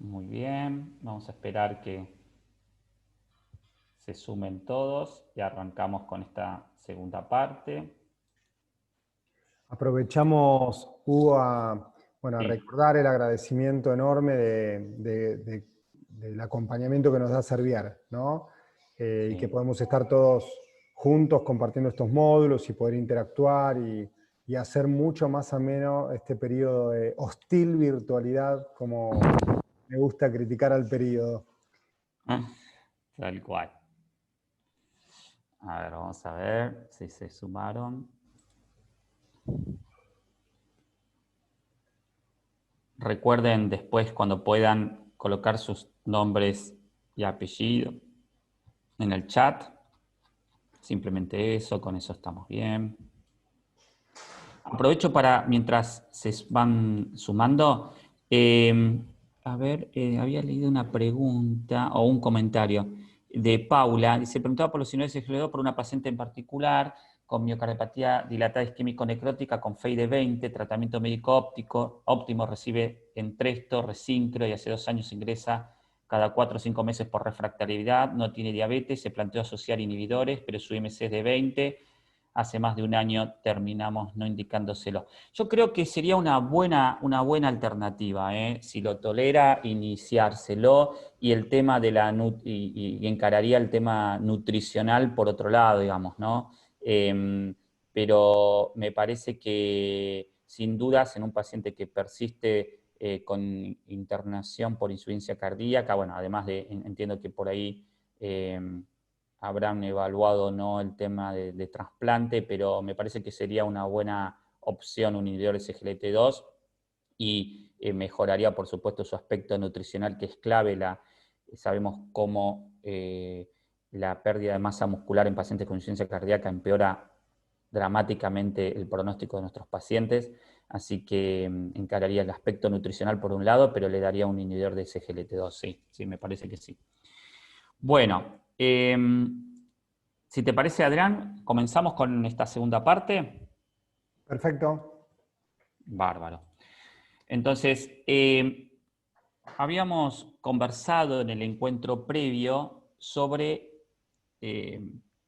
Muy bien, vamos a esperar que se sumen todos y arrancamos con esta segunda parte. Aprovechamos, Hugo, a Sí. recordar el agradecimiento enorme del acompañamiento que nos da Servier, ¿no? Sí. Y que podemos estar todos juntos compartiendo estos módulos y poder interactuar y hacer mucho más ameno este periodo de hostil virtualidad, como me gusta criticar al periodo. Tal cual. A ver, vamos a ver si se sumaron. Recuerden después, cuando puedan, colocar sus nombres y apellidos en el chat. Simplemente eso, con eso estamos bien. Aprovecho para, mientras se van sumando, a ver, había leído una pregunta o un comentario de Paula. Dice, preguntaba por los signos de GLO por una paciente en particular con miocardiopatía dilatada isquémico-necrótica con FEI de 20, tratamiento médico óptimo, recibe Entresto, Resincro y hace 2 años ingresa cada 4 o 5 meses por refractariedad, no tiene diabetes, se planteó asociar inhibidores, pero su IMC es de 20, hace más de 1 año terminamos no indicándoselo. Yo creo que sería una buena alternativa, si lo tolera, iniciárselo, y el tema de y encararía el tema nutricional por otro lado, digamos, ¿no? Pero me parece que, sin dudas, en un paciente que persiste con internación por insuficiencia cardíaca, bueno, además de, entiendo que por ahí habrán evaluado o no el tema de trasplante, pero me parece que sería una buena opción un inhibidor de SGLT2 y mejoraría, por supuesto, su aspecto nutricional, que es clave. Sabemos cómo la pérdida de masa muscular en pacientes con insuficiencia cardíaca empeora dramáticamente el pronóstico de nuestros pacientes, así que encararía el aspecto nutricional por un lado, pero le daría un inhibidor de SGLT2, sí, me parece que sí. Bueno, si te parece, Adrián, comenzamos con esta segunda parte. Perfecto. Bárbaro. Entonces, habíamos conversado en el encuentro previo sobre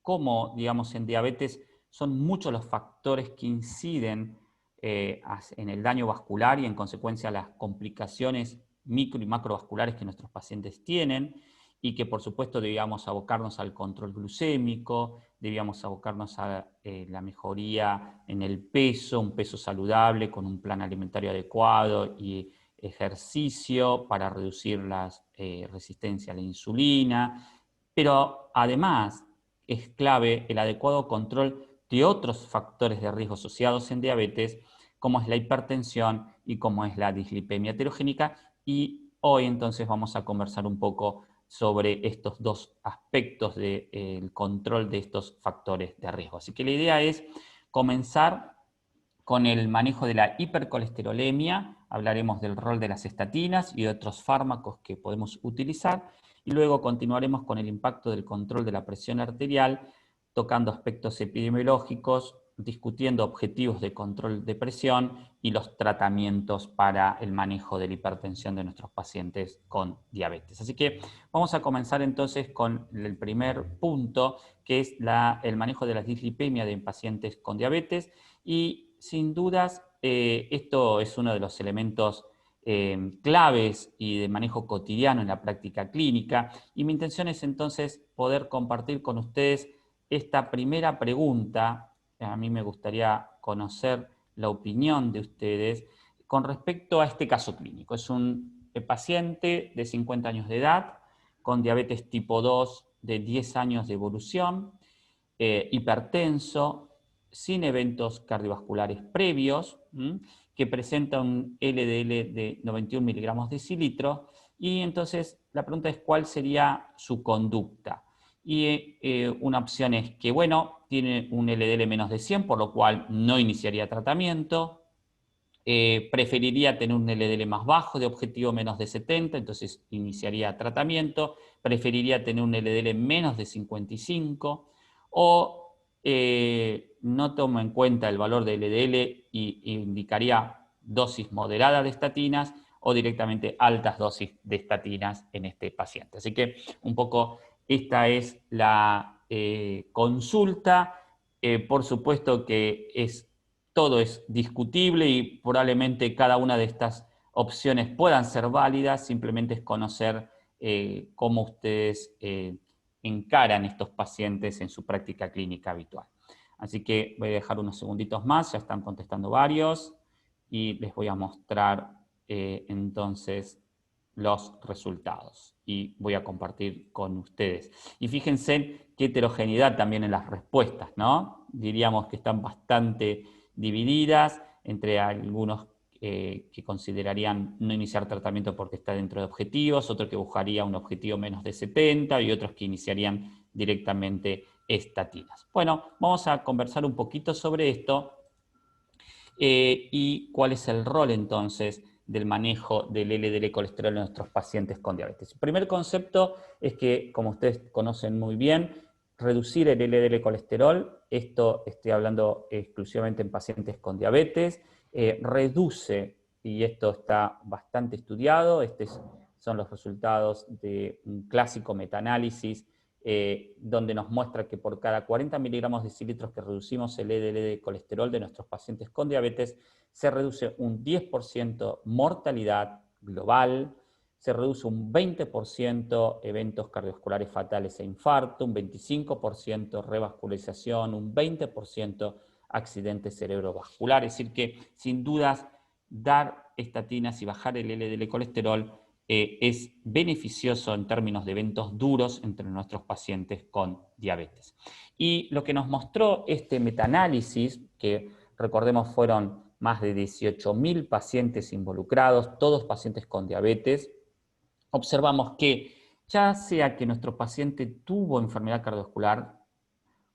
cómo, digamos, en diabetes son muchos los factores que inciden en el daño vascular y en consecuencia las complicaciones micro y macrovasculares que nuestros pacientes tienen, y que por supuesto debíamos abocarnos al control glucémico, debíamos abocarnos a la mejoría en el peso, un peso saludable con un plan alimentario adecuado y ejercicio para reducir la resistencia a la insulina, pero además es clave el adecuado control de otros factores de riesgo asociados en diabetes, como es la hipertensión y como es la dislipemia heterogénica, y hoy entonces vamos a conversar un poco sobre estos dos aspectos del control de estos factores de riesgo. Así que la idea es comenzar con el manejo de la hipercolesterolemia, hablaremos del rol de las estatinas y de otros fármacos que podemos utilizar, y luego continuaremos con el impacto del control de la presión arterial, tocando aspectos epidemiológicos, discutiendo objetivos de control de presión y los tratamientos para el manejo de la hipertensión de nuestros pacientes con diabetes. Así que vamos a comenzar entonces con el primer punto, que es el manejo de la dislipemia de pacientes con diabetes, y sin dudas esto es uno de los elementos claves y de manejo cotidiano en la práctica clínica, y mi intención es entonces poder compartir con ustedes esta primera pregunta. A mí me gustaría conocer la opinión de ustedes con respecto a este caso clínico. Es un paciente de 50 años de edad con diabetes tipo 2 de 10 años de evolución, hipertenso, sin eventos cardiovasculares previos, que presenta un LDL de 91 miligramos decilitro, y entonces la pregunta es cuál sería su conducta. Y una opción es que, bueno, tiene un LDL menos de 100, por lo cual no iniciaría tratamiento. Preferiría tener un LDL más bajo, de objetivo menos de 70, entonces iniciaría tratamiento. Preferiría tener un LDL menos de 55, o no tomo en cuenta el valor del LDL y indicaría dosis moderada de estatinas o directamente altas dosis de estatinas en este paciente. Así que un poco esta es la consulta. Por supuesto que todo es discutible y probablemente cada una de estas opciones puedan ser válidas, simplemente es conocer cómo ustedes encaran estos pacientes en su práctica clínica habitual. Así que voy a dejar unos segunditos más, ya están contestando varios, y les voy a mostrar entonces los resultados. Y voy a compartir con ustedes. Y fíjense qué heterogeneidad también en las respuestas, ¿no? Diríamos que están bastante divididas entre algunos que considerarían no iniciar tratamiento porque está dentro de objetivos, otro que buscaría un objetivo menos de 70 y otros que iniciarían directamente estatinas. Bueno, vamos a conversar un poquito sobre esto y cuál es el rol entonces del manejo del LDL colesterol en nuestros pacientes con diabetes. El primer concepto es que, como ustedes conocen muy bien, reducir el LDL colesterol, esto estoy hablando exclusivamente en pacientes con diabetes, reduce, y esto está bastante estudiado, son los resultados de un clásico metaanálisis donde nos muestra que por cada 40 miligramos de decilitros que reducimos el LDL de colesterol de nuestros pacientes con diabetes, se reduce un 10% mortalidad global, se reduce un 20% eventos cardiovasculares fatales e infarto, un 25% revascularización, un 20% accidentes cerebrovasculares. Es decir que, sin dudas, dar estatinas y bajar el LDL colesterol es beneficioso en términos de eventos duros entre nuestros pacientes con diabetes. Y lo que nos mostró este metaanálisis, que recordemos fueron más de 18.000 pacientes involucrados, todos pacientes con diabetes, observamos que ya sea que nuestro paciente tuvo enfermedad cardiovascular,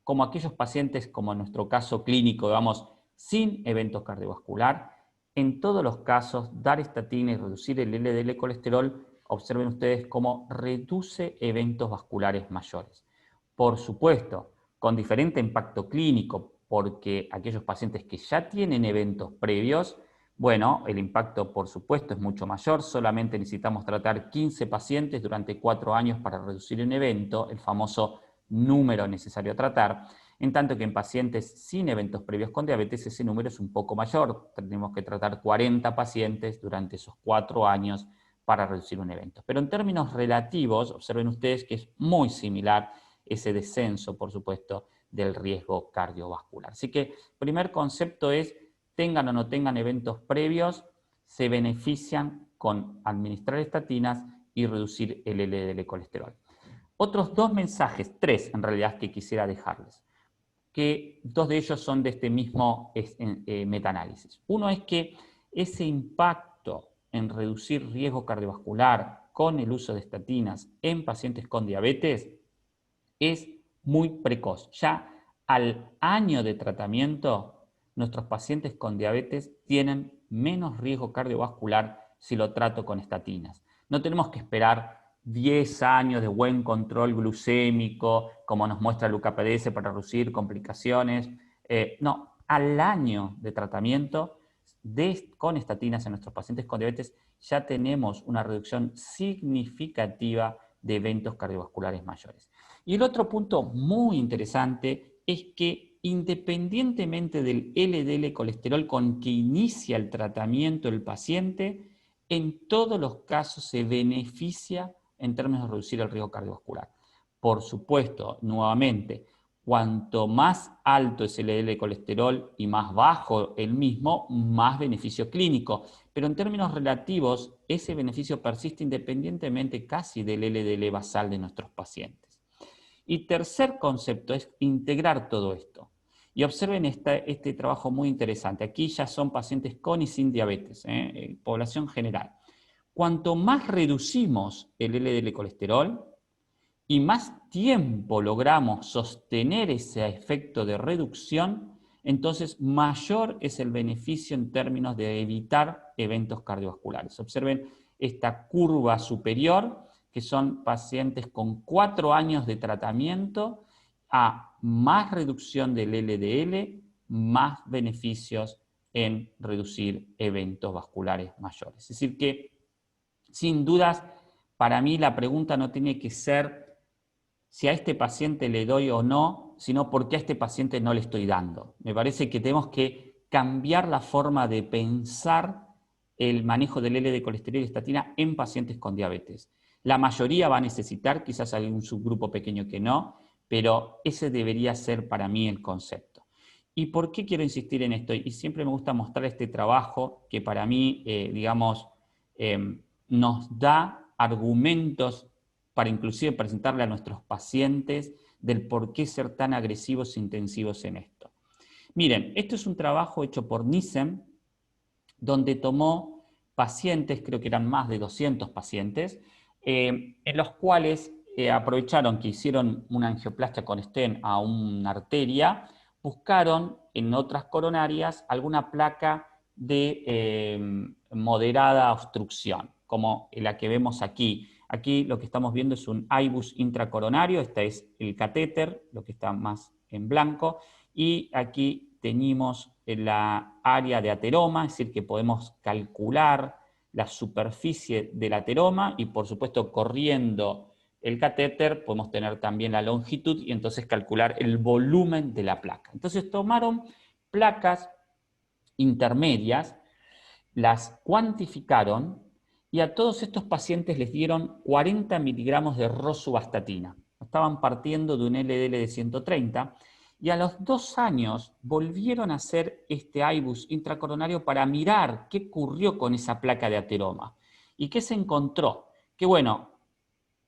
como aquellos pacientes, como en nuestro caso clínico, digamos, sin evento cardiovascular, en todos los casos, dar estatina y reducir el LDL colesterol, observen ustedes cómo reduce eventos vasculares mayores. Por supuesto, con diferente impacto clínico, porque aquellos pacientes que ya tienen eventos previos, bueno, el impacto por supuesto es mucho mayor, solamente necesitamos tratar 15 pacientes durante 4 años para reducir un evento, el famoso número necesario a tratar, en tanto que en pacientes sin eventos previos con diabetes ese número es un poco mayor, tenemos que tratar 40 pacientes durante esos 4 años para reducir un evento. Pero en términos relativos, observen ustedes que es muy similar ese descenso, por supuesto, del riesgo cardiovascular. Así que el primer concepto es, tengan o no tengan eventos previos, se benefician con administrar estatinas y reducir el LDL colesterol. Otros 2 mensajes, 3 en realidad, que quisiera dejarles, que 2 de ellos son de este mismo metaanálisis. Uno es que ese impacto en reducir riesgo cardiovascular con el uso de estatinas en pacientes con diabetes es muy precoz. Ya al año de tratamiento, nuestros pacientes con diabetes tienen menos riesgo cardiovascular si lo trato con estatinas. No tenemos que esperar 10 años de buen control glucémico, como nos muestra el UKPDS para reducir complicaciones. No, al año de tratamiento con estatinas en nuestros pacientes con diabetes ya tenemos una reducción significativa de eventos cardiovasculares mayores. Y el otro punto muy interesante es que independientemente del LDL colesterol con que inicia el tratamiento el paciente, en todos los casos se beneficia en términos de reducir el riesgo cardiovascular. Por supuesto, nuevamente, cuanto más alto es el LDL colesterol y más bajo el mismo, más beneficio clínico. Pero en términos relativos, ese beneficio persiste independientemente casi del LDL basal de nuestros pacientes. Y tercer concepto es integrar todo esto. Y observen este trabajo muy interesante. Aquí ya son pacientes con y sin diabetes, población general. Cuanto más reducimos el LDL colesterol y más tiempo logramos sostener ese efecto de reducción, entonces mayor es el beneficio en términos de evitar eventos cardiovasculares. Observen esta curva superior, que son pacientes con 4 años de tratamiento, a más reducción del LDL, más beneficios en reducir eventos vasculares mayores. Es decir que, sin dudas, para mí la pregunta no tiene que ser si a este paciente le doy o no, sino por qué a este paciente no le estoy dando. Me parece que tenemos que cambiar la forma de pensar el manejo del LDL de colesterol y estatina en pacientes con diabetes. La mayoría va a necesitar, quizás hay un subgrupo pequeño que no, pero ese debería ser para mí el concepto. ¿Y por qué quiero insistir en esto? Y siempre me gusta mostrar este trabajo que para mí, nos da argumentos para inclusive presentarle a nuestros pacientes del por qué ser tan agresivos e intensivos en esto. Miren, esto es un trabajo hecho por Nissen, donde tomó pacientes, creo que eran más de 200 pacientes, en los cuales aprovecharon que hicieron una angioplastia con stent a una arteria, buscaron en otras coronarias alguna placa de moderada obstrucción, como la que vemos aquí. Aquí lo que estamos viendo es un IBUS intracoronario, este es el catéter, lo que está más en blanco, y aquí tenemos la área de ateroma, es decir, que podemos calcular la superficie del ateroma y, por supuesto, corriendo el catéter podemos tener también la longitud y entonces calcular el volumen de la placa. Entonces tomaron placas intermedias, las cuantificaron y a todos estos pacientes les dieron 40 miligramos de rosuvastatina. Estaban partiendo de un LDL de 130 y a los 2 años volvieron a hacer este IBUS intracoronario para mirar qué ocurrió con esa placa de ateroma. ¿Y qué se encontró? Que bueno,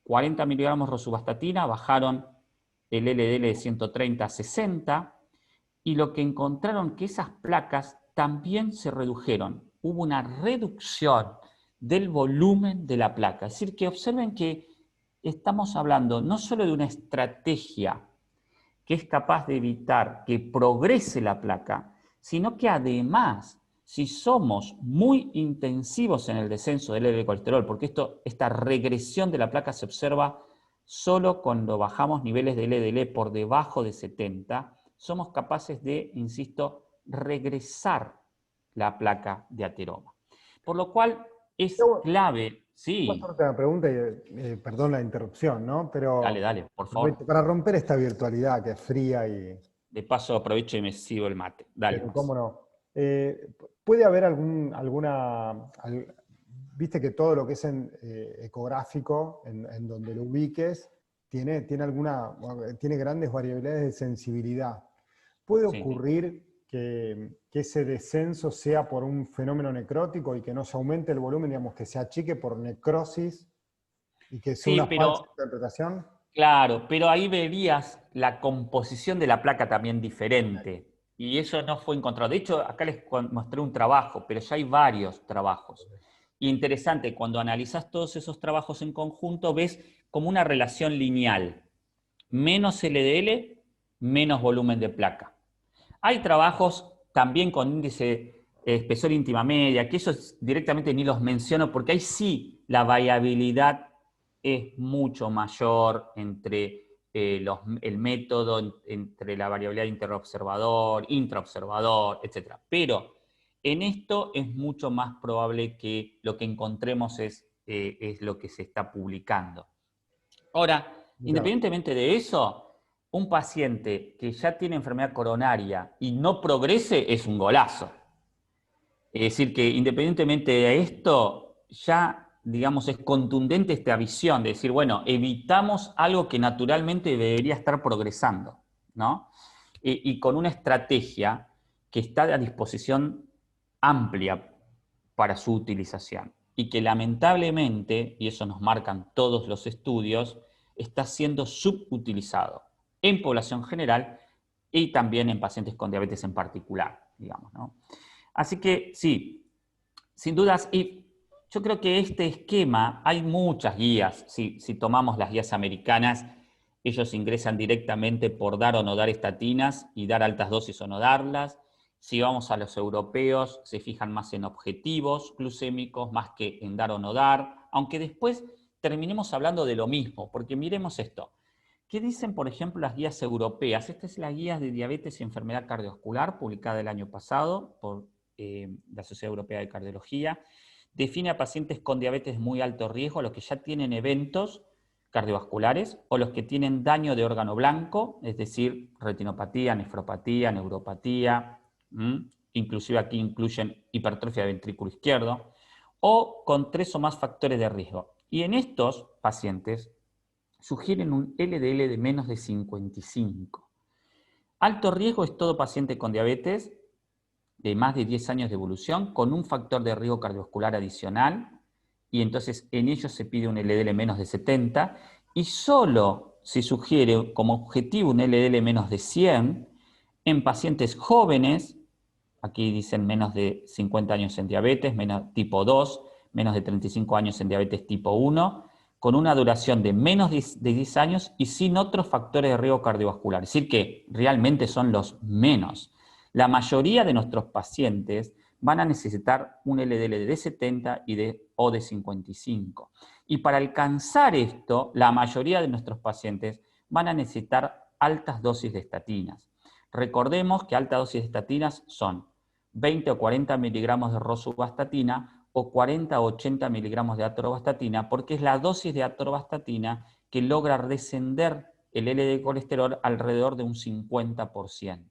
40 miligramos rosuvastatina bajaron el LDL de 130 a 60 y lo que encontraron que esas placas también se redujeron. Hubo una reducción del volumen de la placa. Es decir, que observen que estamos hablando no solo de una estrategia que es capaz de evitar que progrese la placa, sino que además, si somos muy intensivos en el descenso del LDL colesterol, porque esta regresión de la placa se observa solo cuando bajamos niveles de LDL por debajo de 70, somos capaces de, insisto, regresar la placa de ateroma. Por lo cual es clave, Voy a sí. hacerte una pregunta, y perdón la interrupción, ¿no? Dale, Pero dale, por favor. para romper esta virtualidad que es fría y... De paso aprovecho y me sirvo el mate. Dale más. ¿Cómo no? ¿Puede haber viste que todo lo que es ecográfico, en donde lo ubiques, tiene grandes variabilidades de sensibilidad? ¿Puede Sí. ocurrir que ese descenso sea por un fenómeno necrótico y que no se aumente el volumen, digamos, que se achique por necrosis y que sea Sí, una falsa pero interpretación? claro, pero ahí verías la composición de la placa también diferente. Y eso no fue encontrado. De hecho, acá les mostré un trabajo, pero ya hay varios trabajos. Y interesante, cuando analizas todos esos trabajos en conjunto, ves como una relación lineal. Menos LDL, menos volumen de placa. Hay trabajos también con índice espesor íntima media, que esos directamente ni los menciono porque ahí sí la variabilidad es mucho mayor entre el método, entre la variabilidad interobservador, intraobservador, etc. Pero en esto es mucho más probable que lo que encontremos es lo que se está publicando. Ahora, Claro. independientemente de eso, un paciente que ya tiene enfermedad coronaria y no progrese es un golazo. Es decir, que independientemente de esto, ya, digamos, es contundente esta visión de decir, bueno, evitamos algo que naturalmente debería estar progresando, ¿no? Y con una estrategia que está a disposición amplia para su utilización y que lamentablemente, y eso nos marcan todos los estudios, está siendo subutilizado en población general y también en pacientes con diabetes en particular, digamos, ¿no? Así que sí, sin dudas, y yo creo que este esquema, hay muchas guías, si tomamos las guías americanas, ellos ingresan directamente por dar o no dar estatinas y dar altas dosis o no darlas. Si vamos a los europeos, se fijan más en objetivos glucémicos, más que en dar o no dar, aunque después terminemos hablando de lo mismo, porque miremos esto. ¿Qué dicen, por ejemplo, las guías europeas? Esta es la guía de diabetes y enfermedad cardiovascular, publicada el año pasado por la Sociedad Europea de Cardiología. Define a pacientes con diabetes muy alto riesgo, a los que ya tienen eventos cardiovasculares o los que tienen daño de órgano blanco, es decir, retinopatía, nefropatía, neuropatía, inclusive aquí incluyen hipertrofia del ventrículo izquierdo, o con 3 o más factores de riesgo. Y en estos pacientes sugieren un LDL de menos de 55. Alto riesgo es todo paciente con diabetes de más de 10 años de evolución con un factor de riesgo cardiovascular adicional, y entonces en ellos se pide un LDL menos de 70, y solo se sugiere como objetivo un LDL menos de 100 en pacientes jóvenes, aquí dicen menos de 50 años en diabetes, menos tipo 2, menos de 35 años en diabetes tipo 1, con una duración de menos de 10 años y sin otros factores de riesgo cardiovascular. Es decir, que realmente son los menos. La mayoría de nuestros pacientes van a necesitar un LDL de 70 o de 55. Y para alcanzar esto, la mayoría de nuestros pacientes van a necesitar altas dosis de estatinas. Recordemos que altas dosis de estatinas son 20 o 40 miligramos de rosuvastatina o 40 o 80 miligramos de atorvastatina, porque es la dosis de atorvastatina que logra descender el LDL de colesterol alrededor de un 50%.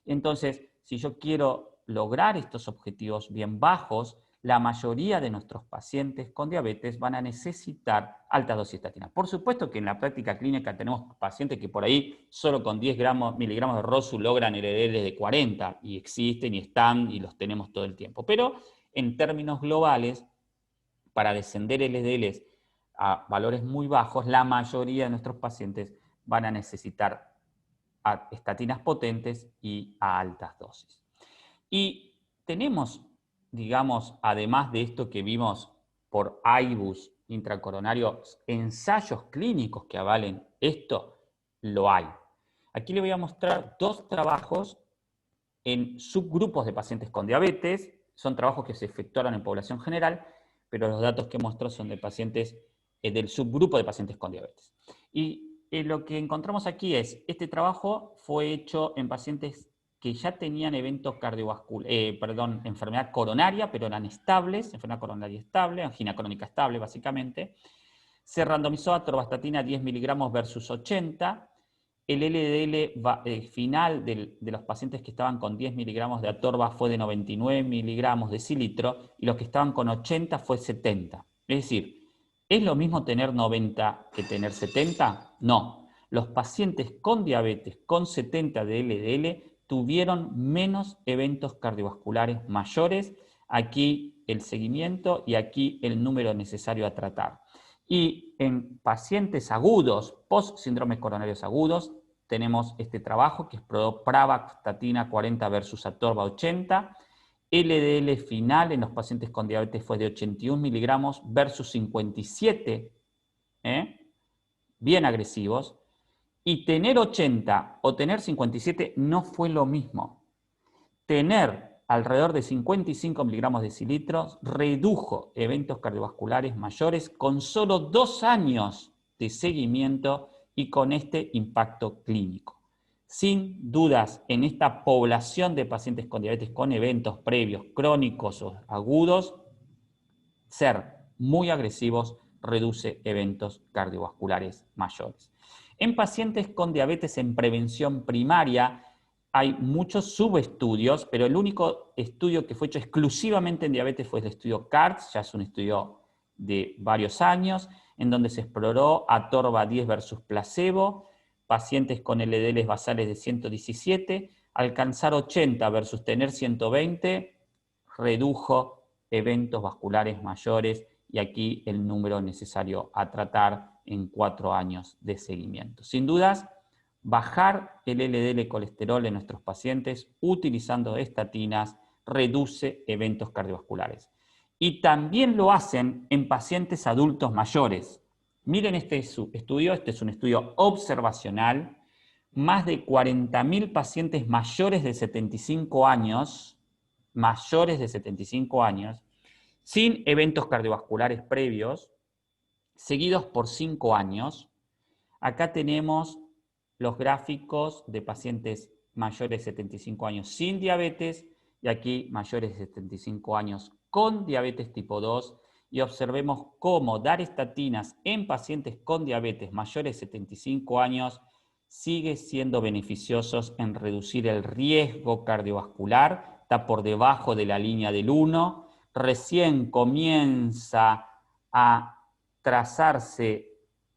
Entonces, si yo quiero lograr estos objetivos bien bajos, la mayoría de nuestros pacientes con diabetes van a necesitar altas dosis de estatina. Por supuesto que en la práctica clínica tenemos pacientes que por ahí solo con 10 miligramos de rosu logran LDL de 40 y existen y están y los tenemos todo el tiempo. Pero en términos globales, para descender LDLs a valores muy bajos, la mayoría de nuestros pacientes van a necesitar a estatinas potentes y a altas dosis. Y tenemos, digamos, además de esto que vimos por IBUS intracoronarios, ensayos clínicos que avalen esto, lo hay. Aquí le voy a mostrar 2 trabajos en subgrupos de pacientes con diabetes. Son trabajos que se efectuaron en población general, pero los datos que muestro son de pacientes del subgrupo de pacientes con diabetes. Y lo que encontramos aquí es, este trabajo fue hecho en pacientes que ya tenían eventos cardiovasculares, enfermedad coronaria, pero eran estables, enfermedad coronaria estable, angina crónica estable, básicamente. Se randomizó a atorvastatina 10 miligramos versus 80. El LDL final de los pacientes que estaban con 10 miligramos de atorva fue de 99 miligramos decilitro y los que estaban con 80 fue 70. Es decir, ¿es lo mismo tener 90 que tener 70? No. Los pacientes con diabetes con 70 de LDL tuvieron menos eventos cardiovasculares mayores. Aquí el seguimiento y aquí el número necesario a tratar. Y en pacientes agudos, post-síndromes coronarios agudos, tenemos este trabajo que es pravastatina 40 versus atorva 80. LDL final en los pacientes con diabetes fue de 81 miligramos versus 57, bien agresivos. Y tener 80 o tener 57 no fue lo mismo. Tener alrededor de 55 miligramos de decilitros redujo eventos cardiovasculares mayores con solo 2 años de seguimiento y con este impacto clínico. Sin dudas, en esta población de pacientes con diabetes con eventos previos, crónicos o agudos, ser muy agresivos reduce eventos cardiovasculares mayores. En pacientes con diabetes en prevención primaria, hay muchos subestudios, pero el único estudio que fue hecho exclusivamente en diabetes fue el estudio CARDS, ya es un estudio de varios años, en donde se exploró atorva 10 versus placebo, pacientes con LDLs basales de 117, alcanzar 80 versus tener 120, redujo eventos vasculares mayores y aquí el número necesario a tratar en 4 años de seguimiento. Sin dudas, bajar el LDL colesterol en nuestros pacientes utilizando estatinas reduce eventos cardiovasculares. Y también lo hacen en pacientes adultos mayores. Miren este estudio, este es un estudio observacional, más de 40.000 pacientes mayores de 75 años, sin eventos cardiovasculares previos, seguidos por 5 años. Acá tenemos los gráficos de pacientes mayores de 75 años sin diabetes y aquí mayores de 75 años con diabetes tipo 2, y observemos cómo dar estatinas en pacientes con diabetes mayores de 75 años sigue siendo beneficiosos en reducir el riesgo cardiovascular, está por debajo de la línea del 1, recién comienza a trazarse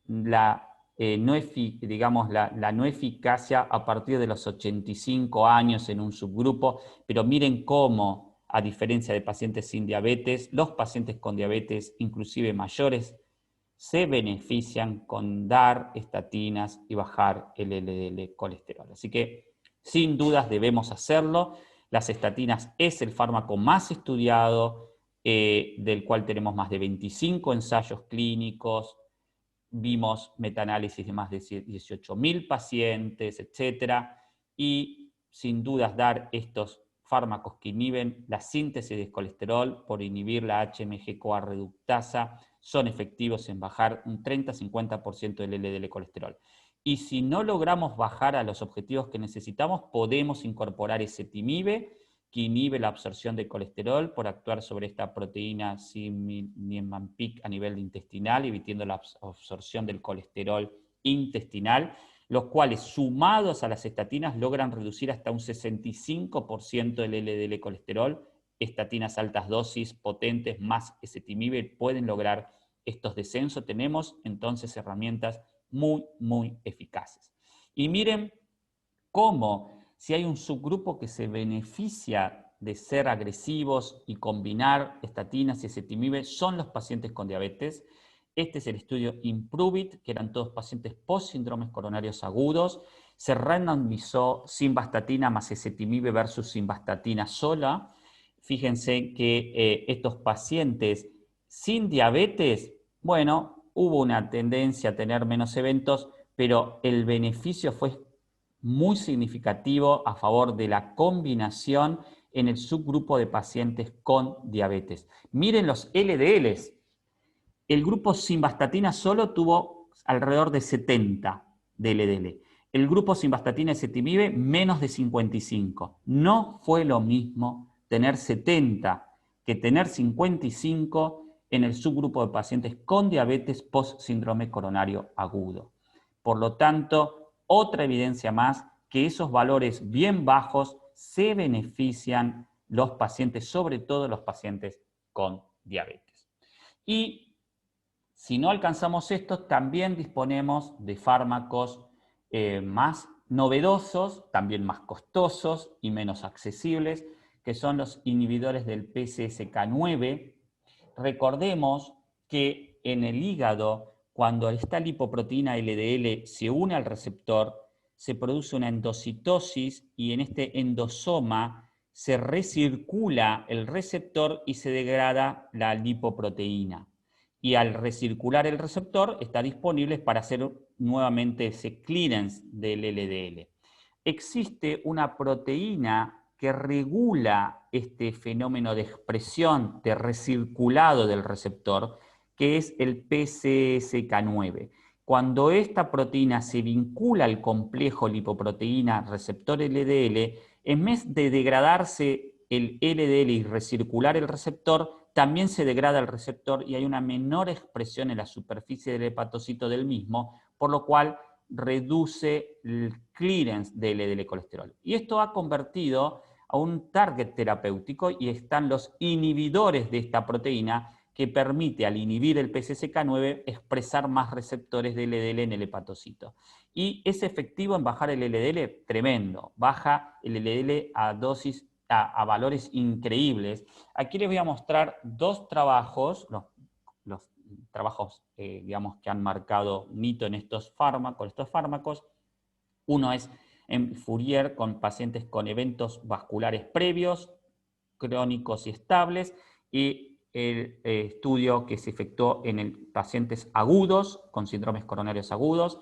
la no eficacia a partir de los 85 años en un subgrupo, pero miren cómo, a diferencia de pacientes sin diabetes, los pacientes con diabetes, inclusive mayores, se benefician con dar estatinas y bajar el LDL colesterol. Así que, sin dudas, debemos hacerlo. Las estatinas es el fármaco más estudiado, del cual tenemos más de 25 ensayos clínicos. Vimos metaanálisis de más de 18.000 pacientes, etc. Y sin dudas dar estos fármacos que inhiben la síntesis de colesterol por inhibir la HMG-CoA reductasa son efectivos en bajar un 30-50% del LDL colesterol. Y si no logramos bajar a los objetivos que necesitamos, podemos incorporar ezetimibe, que inhibe la absorción de colesterol por actuar sobre esta proteína Niemann-Pick a nivel intestinal, evitando la absorción del colesterol intestinal, los cuales, sumados a las estatinas, logran reducir hasta un 65% del LDL colesterol. Estatinas altas dosis, potentes, más ezetimibe, pueden lograr estos descensos. Tenemos entonces herramientas muy, muy eficaces. Y miren cómo, si hay un subgrupo que se beneficia de ser agresivos y combinar estatinas y ezetimibe, son los pacientes con diabetes. Este es el estudio IMPROVE-IT, que eran todos pacientes post-síndromes coronarios agudos. Se randomizó simvastatina más ezetimibe versus simvastatina sola. Fíjense que estos pacientes sin diabetes, bueno, hubo una tendencia a tener menos eventos, pero el beneficio fue muy significativo a favor de la combinación en el subgrupo de pacientes con diabetes. Miren los LDLs. El grupo simvastatina solo tuvo alrededor de 70 de LDL. El grupo simvastatina ezetimibe menos de 55. No fue lo mismo tener 70 que tener 55 en el subgrupo de pacientes con diabetes post-síndrome coronario agudo. Por lo tanto, otra evidencia más que esos valores bien bajos se benefician los pacientes, sobre todo los pacientes con diabetes. Y si no alcanzamos esto, también disponemos de fármacos más novedosos, también más costosos y menos accesibles, que son los inhibidores del PCSK9. Recordemos que en el hígado, cuando esta lipoproteína LDL se une al receptor, se produce una endocitosis y en este endosoma se recircula el receptor y se degrada la lipoproteína. Y al recircular el receptor está disponible para hacer nuevamente ese clearance del LDL. Existe una proteína que regula este fenómeno de expresión de recirculado del receptor, que es el PCSK9. Cuando esta proteína se vincula al complejo lipoproteína receptor LDL, en vez de degradarse el LDL y recircular el receptor, también se degrada el receptor y hay una menor expresión en la superficie del hepatocito del mismo, por lo cual reduce el clearance del LDL colesterol. Y esto ha convertido a un target terapéutico y están los inhibidores de esta proteína que permite, al inhibir el PCSK9, expresar más receptores de LDL en el hepatocito. Y es efectivo en bajar el LDL tremendo, baja el LDL a valores increíbles. Aquí les voy a mostrar dos trabajos, los trabajos digamos, que han marcado un hito en estos fármacos. Uno es en Fourier con pacientes con eventos vasculares previos, crónicos y estables, y el estudio que se efectuó en pacientes agudos, con síndromes coronarios agudos.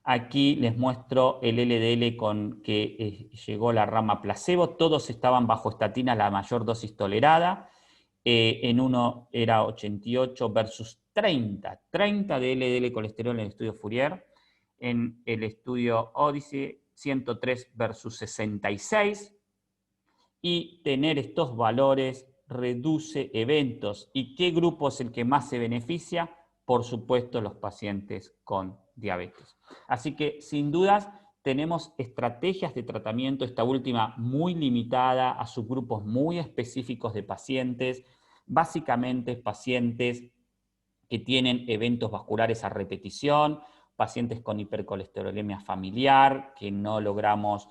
Aquí les muestro el LDL con que llegó la rama placebo. Todos estaban bajo estatina, la mayor dosis tolerada. En uno era 88 versus 30. 30 de LDL colesterol en el estudio Fourier. En el estudio Odyssey, 103 versus 66. Y tener estos valores reduce eventos. ¿Y qué grupo es el que más se beneficia? Por supuesto, los pacientes con diabetes. Así que, sin dudas, tenemos estrategias de tratamiento, esta última muy limitada a subgrupos muy específicos de pacientes, básicamente pacientes que tienen eventos vasculares a repetición, pacientes con hipercolesterolemia familiar, que no logramos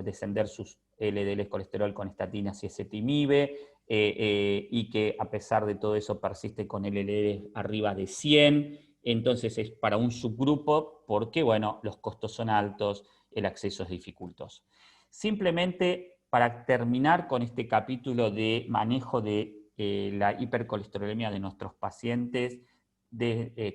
descender sus LDL colesterol con estatinas y ezetimibe, y que a pesar de todo eso persiste con LDL arriba de 100. Entonces es para un subgrupo porque, bueno, los costos son altos, el acceso es dificultoso. Simplemente para terminar con este capítulo de manejo de la hipercolesterolemia de nuestros pacientes,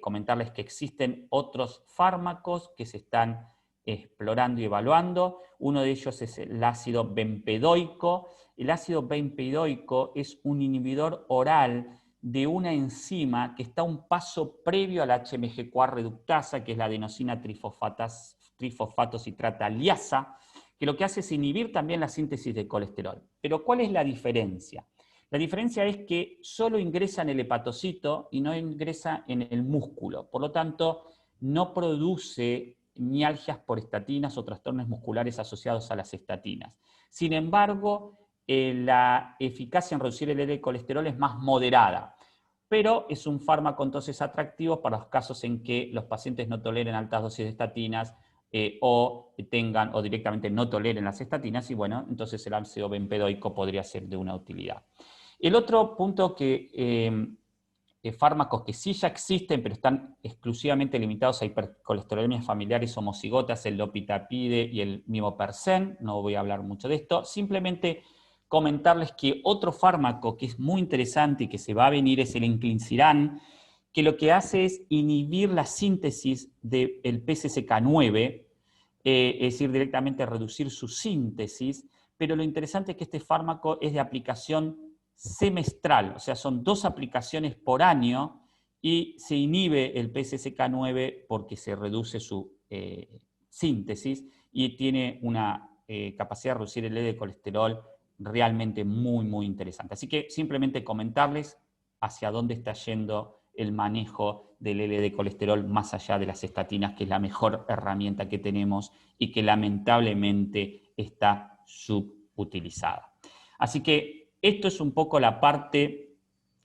comentarles que existen otros fármacos que se están explorando y evaluando. Uno de ellos es el ácido bempedoico. El ácido bempedoico es un inhibidor oral de una enzima que está un paso previo a la HMG-CoA reductasa, que es la adenosina trifosfatocitrata liasa, que lo que hace es inhibir también la síntesis de colesterol. Pero ¿cuál es la diferencia? La diferencia es que solo ingresa en el hepatocito y no ingresa en el músculo. Por lo tanto, no produce mialgias por estatinas o trastornos musculares asociados a las estatinas. Sin embargo, la eficacia en reducir el LDL colesterol es más moderada, pero es un fármaco entonces atractivo para los casos en que los pacientes no toleren altas dosis de estatinas o directamente no toleren las estatinas, y bueno, entonces el ácido bempedoico podría ser de una utilidad. El otro punto fármacos que sí ya existen, pero están exclusivamente limitados a hipercolesterolemias familiares homocigotas, el lopitapide y el mimopersen, no voy a hablar mucho de esto, simplemente comentarles que otro fármaco que es muy interesante y que se va a venir es el inclisiran, que lo que hace es inhibir la síntesis del PCSK9, es decir, directamente reducir su síntesis, pero lo interesante es que este fármaco es de aplicación semestral, o sea, son 2 aplicaciones por año y se inhibe el PCSK9 porque se reduce su síntesis y tiene una capacidad de reducir el LDL de colesterol realmente muy, muy interesante. Así que simplemente comentarles hacia dónde está yendo el manejo del LDL de colesterol más allá de las estatinas, que es la mejor herramienta que tenemos y que lamentablemente está subutilizada. Así que esto es un poco la parte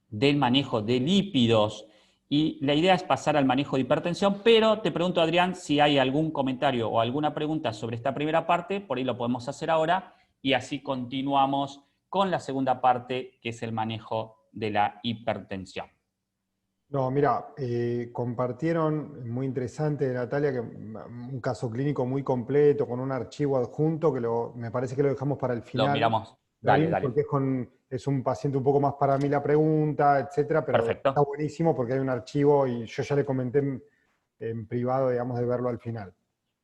del manejo de lípidos y la idea es pasar al manejo de hipertensión, pero te pregunto, Adrián, si hay algún comentario o alguna pregunta sobre esta primera parte, por ahí lo podemos hacer ahora y así continuamos con la segunda parte, que es el manejo de la hipertensión. No, mira, compartieron, muy interesante, Natalia, que un caso clínico muy completo, con un archivo adjunto, que me parece que lo dejamos para el Lo final, miramos. Dale, Darín, dale. porque es un paciente un poco más para mí la pregunta, etcétera, pero está Perfecto. buenísimo porque hay un archivo y yo ya le comenté en privado, digamos, de verlo al final.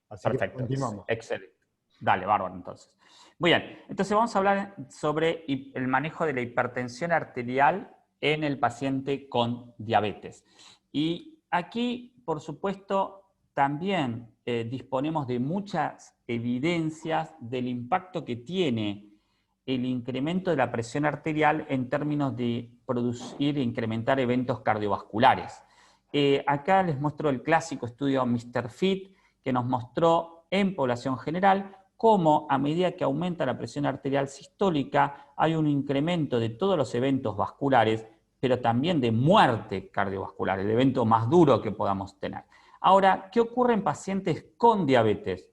Así que Perfecto. continuamos. Excelente. Dale, bárbaro, entonces. Muy bien. Entonces vamos a hablar sobre el manejo de la hipertensión arterial en el paciente con diabetes. Y aquí, por supuesto, también disponemos de muchas evidencias del impacto que tiene el incremento de la presión arterial en términos de producir e incrementar eventos cardiovasculares. Acá les muestro el clásico estudio Mr. Fit, que nos mostró en población general cómo a medida que aumenta la presión arterial sistólica hay un incremento de todos los eventos vasculares, pero también de muerte cardiovascular, el evento más duro que podamos tener. Ahora, ¿qué ocurre en pacientes con diabetes?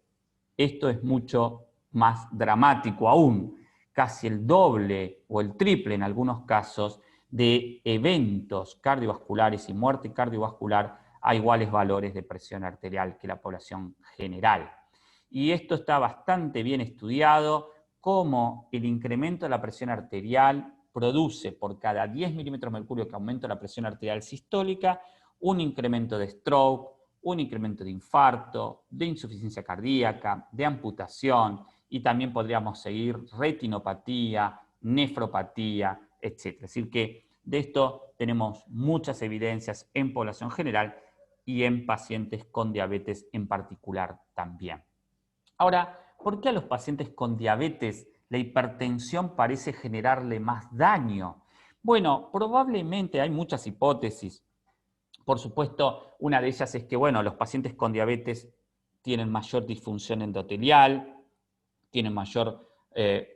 Esto es mucho más dramático aún, casi el doble o el triple en algunos casos de eventos cardiovasculares y muerte cardiovascular a iguales valores de presión arterial que la población general. y esto está bastante bien estudiado, cómo el incremento de la presión arterial produce por cada 10 milímetros de mercurio que aumenta la presión arterial sistólica, un incremento de stroke, un incremento de infarto, de insuficiencia cardíaca, de amputación, y también podríamos seguir retinopatía, nefropatía, etc. Es decir, que de esto tenemos muchas evidencias en población general y en pacientes con diabetes en particular también. Ahora, ¿por qué a los pacientes con diabetes la hipertensión parece generarle más daño? Bueno, probablemente hay muchas hipótesis. Por supuesto, una de ellas es que, bueno, los pacientes con diabetes tienen mayor disfunción endotelial, tienen mayor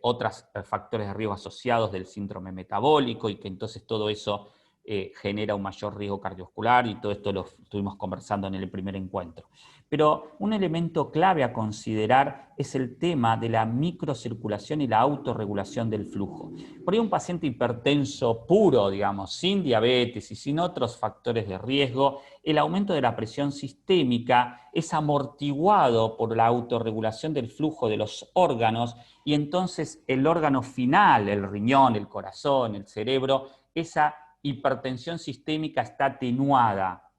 otros factores de riesgo asociados del síndrome metabólico y que entonces todo eso genera un mayor riesgo cardiovascular, y todo esto lo estuvimos conversando en el primer encuentro. Pero un elemento clave a considerar es el tema de la microcirculación y la autorregulación del flujo. Por ahí un paciente hipertenso puro, digamos, sin diabetes y sin otros factores de riesgo, el aumento de la presión sistémica es amortiguado por la autorregulación del flujo de los órganos, y entonces el órgano final, el riñón, el corazón, el cerebro, esa hipertensión sistémica está atenuada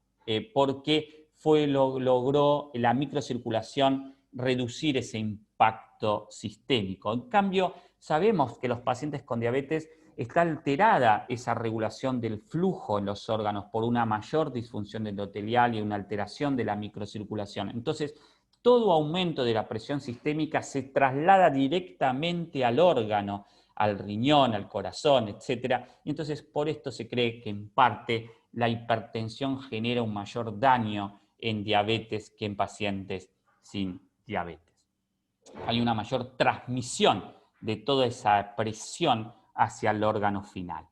porque logró la microcirculación reducir ese impacto sistémico. En cambio, sabemos que los pacientes con diabetes está alterada esa regulación del flujo en los órganos por una mayor disfunción endotelial y una alteración de la microcirculación. Entonces, todo aumento de la presión sistémica se traslada directamente al órgano, al riñón, al corazón, etc. Y entonces por esto se cree que en parte la hipertensión genera un mayor daño en diabetes que en pacientes sin diabetes. Hay una mayor transmisión de toda esa presión hacia el órgano final.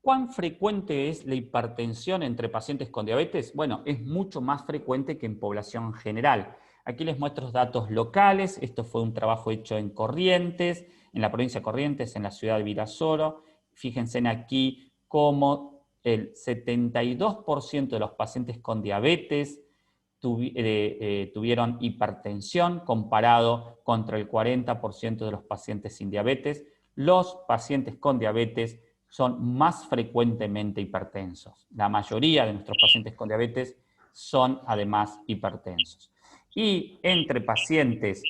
¿Cuán frecuente es la hipertensión entre pacientes con diabetes? Bueno, es mucho más frecuente que en población general. Aquí les muestro datos locales. Esto fue un trabajo hecho en Corrientes, en la provincia de Corrientes, en la ciudad de Virasoro. Fíjense aquí cómo el 72% de los pacientes con diabetes tuvieron hipertensión comparado contra el 40% de los pacientes sin diabetes. Los pacientes con diabetes son más frecuentemente hipertensos. La mayoría de nuestros pacientes con diabetes son además hipertensos. Y entre pacientes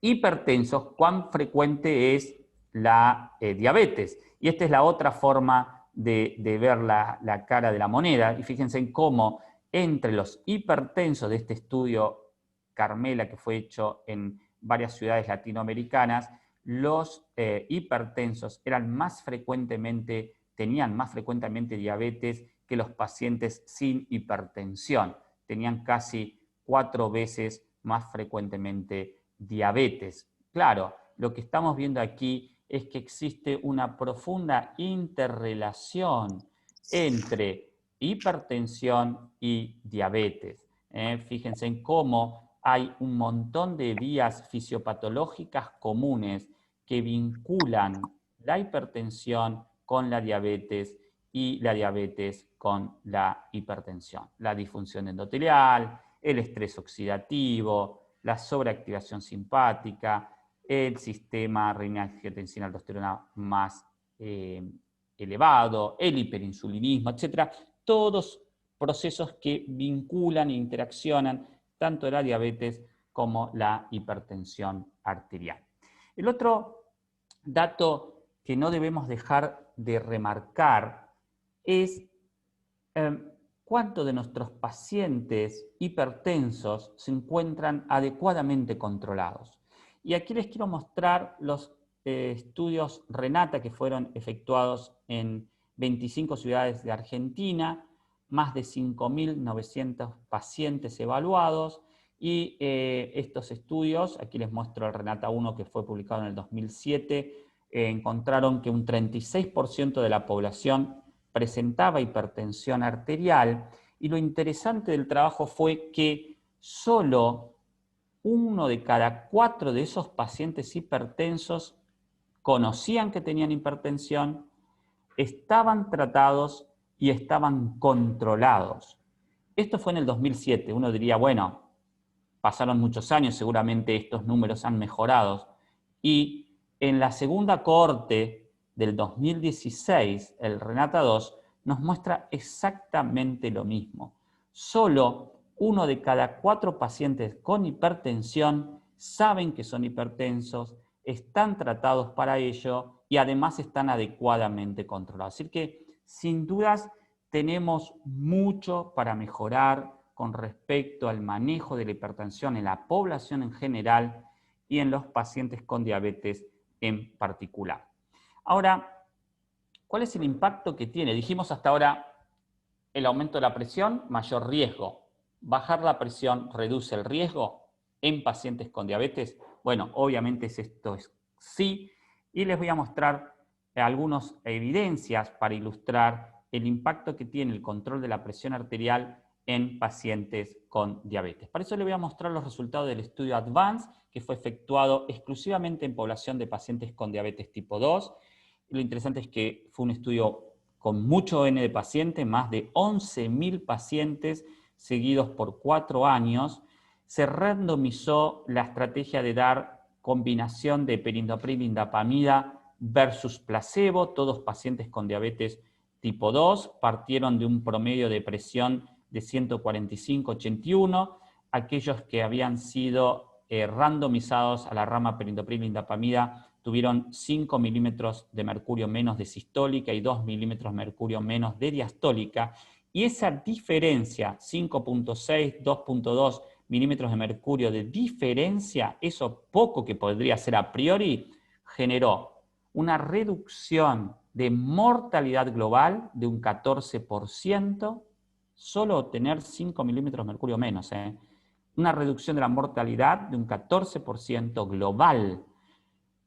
hipertensos, ¿cuán frecuente es la diabetes? Y esta es la otra forma de ver la cara de la moneda. Y fíjense en cómo entre los hipertensos de este estudio Carmela, que fue hecho en varias ciudades latinoamericanas, los hipertensos tenían más frecuentemente diabetes que los pacientes sin hipertensión. Tenían casi 4 veces más frecuentemente diabetes. Claro, lo que estamos viendo aquí es que existe una profunda interrelación entre hipertensión y diabetes. Fíjense en cómo hay un montón de vías fisiopatológicas comunes que vinculan la hipertensión con la diabetes y la diabetes con la hipertensión. La disfunción endotelial, el estrés oxidativo, la sobreactivación simpática, el sistema renina-angiotensina-aldosterona más elevado, el hiperinsulinismo, etc. Todos procesos que vinculan e interaccionan tanto la diabetes como la hipertensión arterial. El otro dato que no debemos dejar de remarcar es cuántos de nuestros pacientes hipertensos se encuentran adecuadamente controlados. Y aquí les quiero mostrar los estudios Renata que fueron efectuados en 25 ciudades de Argentina, más de 5.900 pacientes evaluados, y estos estudios, aquí les muestro el Renata 1 que fue publicado en el 2007, encontraron que un 36% de la población presentaba hipertensión arterial, y lo interesante del trabajo fue que solo 1 de cada 4 de esos pacientes hipertensos conocían que tenían hipertensión, estaban tratados y estaban controlados. Esto fue en el 2007. Uno diría, bueno, pasaron muchos años, seguramente estos números han mejorado. Y en la segunda cohorte del 2016, el RENATA 2 nos muestra exactamente lo mismo. Solo 1 de cada 4 pacientes con hipertensión saben que son hipertensos, están tratados para ello y además están adecuadamente controlados. Así que, sin dudas, tenemos mucho para mejorar con respecto al manejo de la hipertensión en la población en general y en los pacientes con diabetes en particular. Ahora, ¿cuál es el impacto que tiene? Dijimos hasta ahora el aumento de la presión, mayor riesgo. ¿Bajar la presión reduce el riesgo en pacientes con diabetes? Bueno, obviamente esto es sí, y les voy a mostrar algunas evidencias para ilustrar el impacto que tiene el control de la presión arterial en pacientes con diabetes. Para eso les voy a mostrar los resultados del estudio ADVANCE, que fue efectuado exclusivamente en población de pacientes con diabetes tipo 2. Lo interesante es que fue un estudio con mucho N de pacientes, más de 11.000 pacientes seguidos por 4 años. Se randomizó la estrategia de dar combinación de perindopril, indapamida versus placebo. Todos pacientes con diabetes tipo 2 partieron de un promedio de presión de 145/81. Aquellos que habían sido randomizados a la rama perindopril, indapamida tuvieron 5 milímetros de mercurio menos de sistólica y 2 milímetros de mercurio menos de diastólica. Y esa diferencia, 5.6, 2.2 milímetros de mercurio de diferencia, eso poco que podría ser a priori, generó una reducción de mortalidad global de un 14%, solo tener 5 milímetros de mercurio menos. Una reducción de la mortalidad de un 14% global.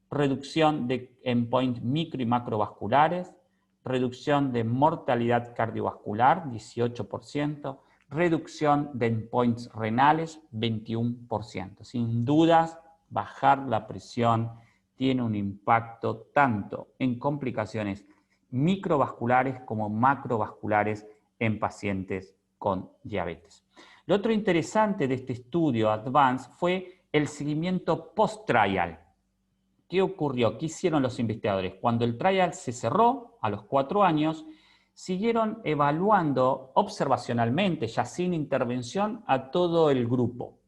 Reducción de endpoints micro y macrovasculares, reducción de mortalidad cardiovascular, 18%, reducción de endpoints renales, 21%. Sin dudas, bajar la presión tiene un impacto tanto en complicaciones microvasculares como macrovasculares en pacientes con diabetes. Lo otro interesante de este estudio ADVANCE fue el seguimiento post-trial. ¿Qué ocurrió? ¿Qué hicieron los investigadores? Cuando el trial se cerró a los 4 años, siguieron evaluando observacionalmente, ya sin intervención, a todo el grupo.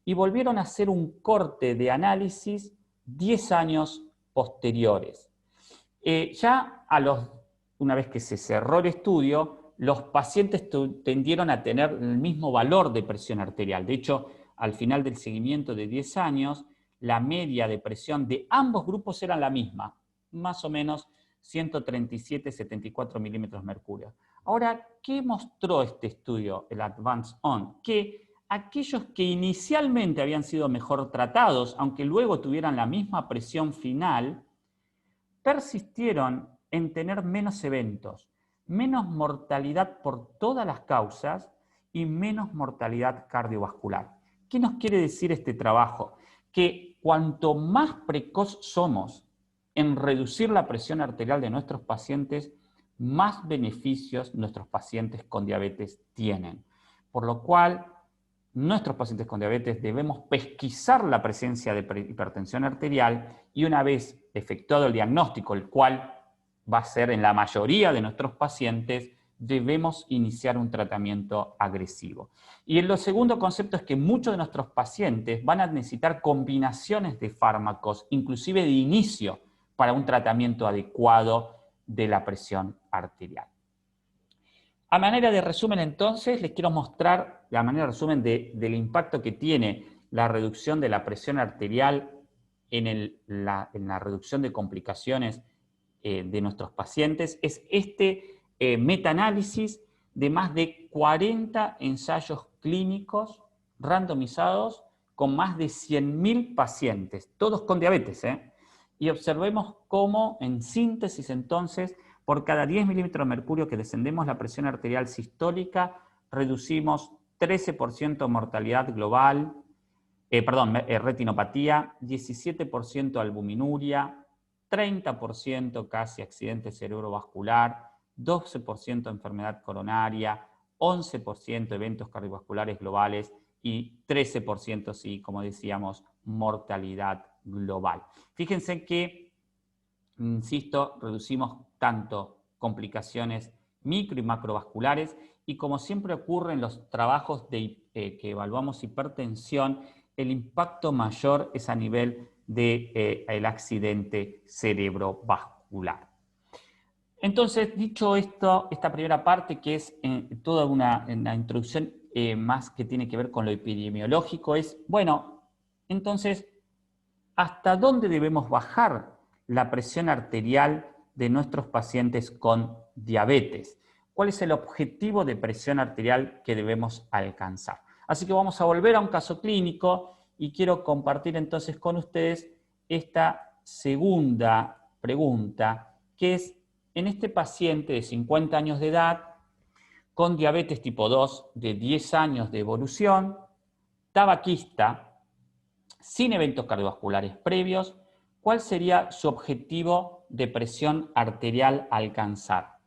Y volvieron a hacer un corte de análisis 10 años posteriores. Una vez que se cerró el estudio, los pacientes tendieron a tener el mismo valor de presión arterial. De hecho, al final del seguimiento de 10 años, la media de presión de ambos grupos era la misma, más o menos 137-74 milímetros de mercurio. Ahora, ¿qué mostró este estudio, el ADVANCE-ON? Que aquellos que inicialmente habían sido mejor tratados, aunque luego tuvieran la misma presión final, persistieron en tener menos eventos, menos mortalidad por todas las causas y menos mortalidad cardiovascular. ¿Qué nos quiere decir este trabajo? Que cuanto más precoz somos en reducir la presión arterial de nuestros pacientes, más beneficios nuestros pacientes con diabetes tienen. Por lo cual, nuestros pacientes con diabetes debemos pesquisar la presencia de hipertensión arterial y una vez efectuado el diagnóstico, el cual va a ser en la mayoría de nuestros pacientes, debemos iniciar un tratamiento agresivo. Y el segundo concepto es que muchos de nuestros pacientes van a necesitar combinaciones de fármacos, inclusive de inicio, para un tratamiento adecuado de la presión arterial. A manera de resumen, entonces, les quiero mostrar, a manera de resumen, del impacto que tiene la reducción de la presión arterial en la reducción de complicaciones de nuestros pacientes. Es este metaanálisis de más de 40 ensayos clínicos randomizados con más de 100.000 pacientes, todos con diabetes, y observemos cómo, en síntesis, entonces, por cada 10 milímetros de mercurio que descendemos la presión arterial sistólica, reducimos 13% mortalidad global, retinopatía, 17% albuminuria, 30% casi accidente cerebrovascular, 12% enfermedad coronaria, 11% eventos cardiovasculares globales y 13%, sí, como decíamos, mortalidad global. Fíjense que, insisto, reducimos tanto complicaciones micro y macrovasculares, y como siempre ocurre en los trabajos que evaluamos hipertensión, el impacto mayor es a nivel del accidente cerebrovascular. Entonces, dicho esto, esta primera parte, que es toda una introducción más que tiene que ver con lo epidemiológico, es, bueno, entonces, ¿hasta dónde debemos bajar la presión arterial de nuestros pacientes con diabetes? ¿Cuál es el objetivo de presión arterial que debemos alcanzar? Así que vamos a volver a un caso clínico y quiero compartir entonces con ustedes esta segunda pregunta, que es, en este paciente de 50 años de edad, con diabetes tipo 2, de 10 años de evolución, tabaquista, sin eventos cardiovasculares previos, ¿cuál sería su objetivo de presión arterial a alcanzar?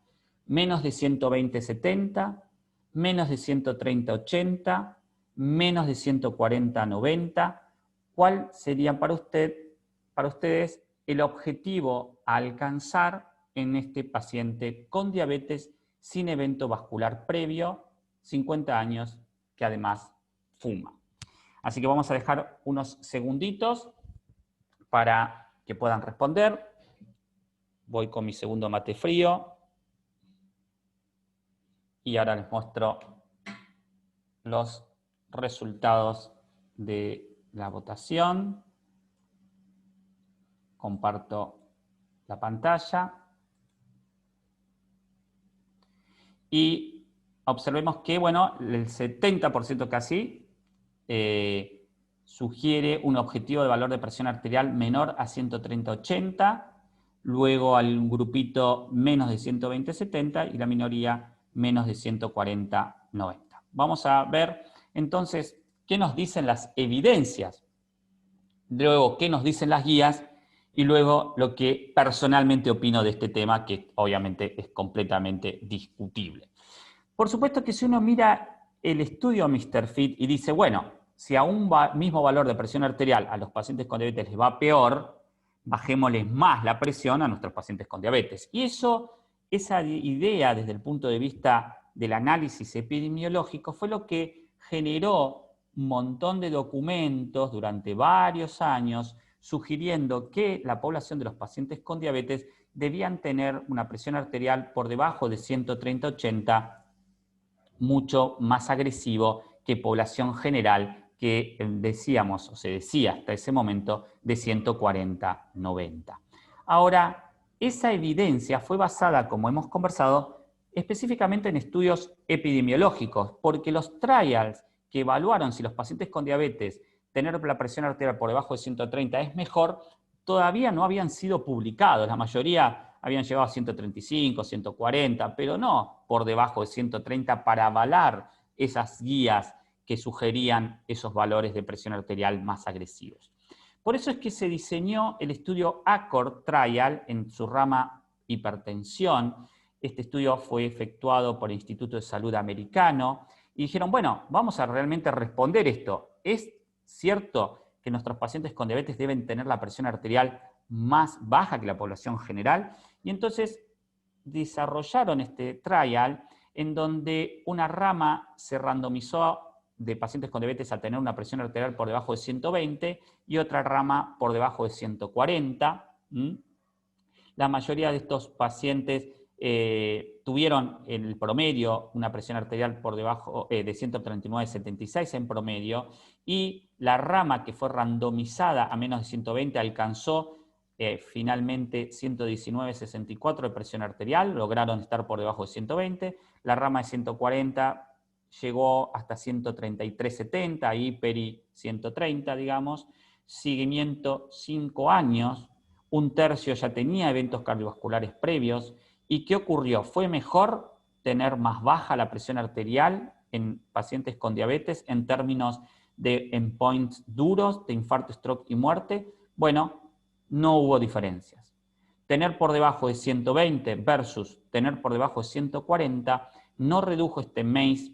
Menos de 120/70, menos de 130/80, menos de 140/90. ¿Cuál sería para ustedes el objetivo a alcanzar en este paciente con diabetes sin evento vascular previo, 50 años, que además fuma? Así que vamos a dejar unos segunditos para que puedan responder. Voy con mi segundo mate frío. Y ahora les muestro los resultados de la votación. Comparto la pantalla. Y observemos que, bueno, el 70% casi sugiere un objetivo de valor de presión arterial menor a 130/80, luego al grupito menos de 120/70 y la minoría menos de 140/90. Vamos a ver entonces qué nos dicen las evidencias, luego qué nos dicen las guías y luego lo que personalmente opino de este tema, que obviamente es completamente discutible. Por supuesto que si uno mira el estudio Mr. Fit y dice, bueno, si a un mismo valor de presión arterial a los pacientes con diabetes les va peor, bajémosles más la presión a nuestros pacientes con diabetes. Y esa idea desde el punto de vista del análisis epidemiológico fue lo que generó un montón de documentos durante varios años sugiriendo que la población de los pacientes con diabetes debían tener una presión arterial por debajo de 130/80, mucho más agresivo que población general que decíamos, o se decía hasta ese momento, de 140/90. Ahora, esa evidencia fue basada, como hemos conversado, específicamente en estudios epidemiológicos, porque los trials que evaluaron si los pacientes con diabetes tener la presión arterial por debajo de 130 es mejor, todavía no habían sido publicados. La mayoría habían llegado a 135, 140, pero no por debajo de 130 para avalar esas guías que sugerían esos valores de presión arterial más agresivos. Por eso es que se diseñó el estudio ACCORD Trial en su rama hipertensión. Este estudio fue efectuado por el Instituto de Salud Americano y dijeron, bueno, vamos a realmente responder esto. ¿Es cierto que nuestros pacientes con diabetes deben tener la presión arterial más baja que la población general? Y entonces desarrollaron este trial en donde una rama se randomizó de pacientes con diabetes a tener una presión arterial por debajo de 120 y otra rama por debajo de 140. La mayoría de estos pacientes tuvieron en el promedio una presión arterial por debajo de 139/76 en promedio, y la rama que fue randomizada a menos de 120 alcanzó finalmente 119/64 de presión arterial, lograron estar por debajo de 120. La rama de 140 llegó hasta 133/70, ahí peri 130, digamos. Seguimiento 5 años, un tercio ya tenía eventos cardiovasculares previos. ¿Y qué ocurrió? ¿Fue mejor tener más baja la presión arterial en pacientes con diabetes en términos de endpoints duros, de infarto, stroke y muerte? Bueno, no hubo diferencias. Tener por debajo de 120 versus tener por debajo de 140 no redujo este MACE,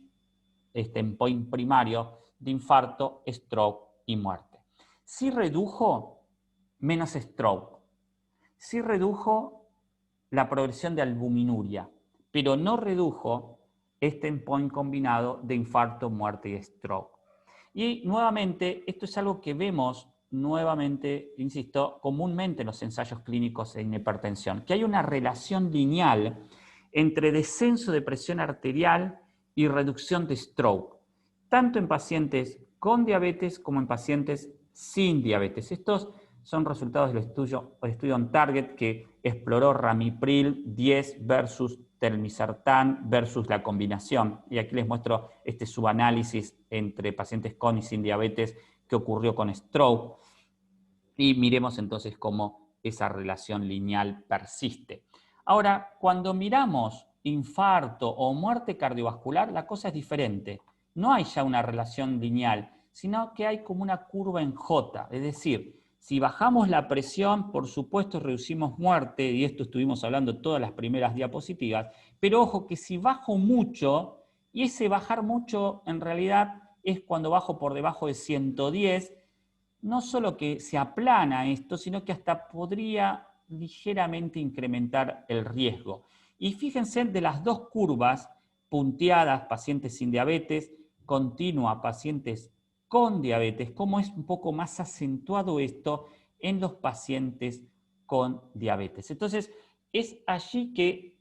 este endpoint primario, de infarto, stroke y muerte. Sí redujo menos stroke, sí redujo la progresión de albuminuria, pero no redujo este endpoint combinado de infarto, muerte y stroke. Y nuevamente, esto es algo que vemos nuevamente, insisto, comúnmente en los ensayos clínicos en hipertensión, que hay una relación lineal entre descenso de presión arterial y reducción de stroke, tanto en pacientes con diabetes como en pacientes sin diabetes. Estos son resultados del estudio on target que exploró ramipril 10 versus telmisartán versus la combinación. Y aquí les muestro este subanálisis entre pacientes con y sin diabetes que ocurrió con stroke. Y miremos entonces cómo esa relación lineal persiste. Ahora, cuando miramos infarto o muerte cardiovascular, la cosa es diferente. No hay ya una relación lineal, sino que hay como una curva en J. Es decir, si bajamos la presión, por supuesto reducimos muerte, y esto estuvimos hablando en todas las primeras diapositivas, pero ojo que si bajo mucho, y ese bajar mucho en realidad es cuando bajo por debajo de 110, no solo que se aplana esto, sino que hasta podría ligeramente incrementar el riesgo. Y fíjense de las dos curvas punteadas, pacientes sin diabetes, continua, pacientes con diabetes, cómo es un poco más acentuado esto en los pacientes con diabetes. Entonces, es allí que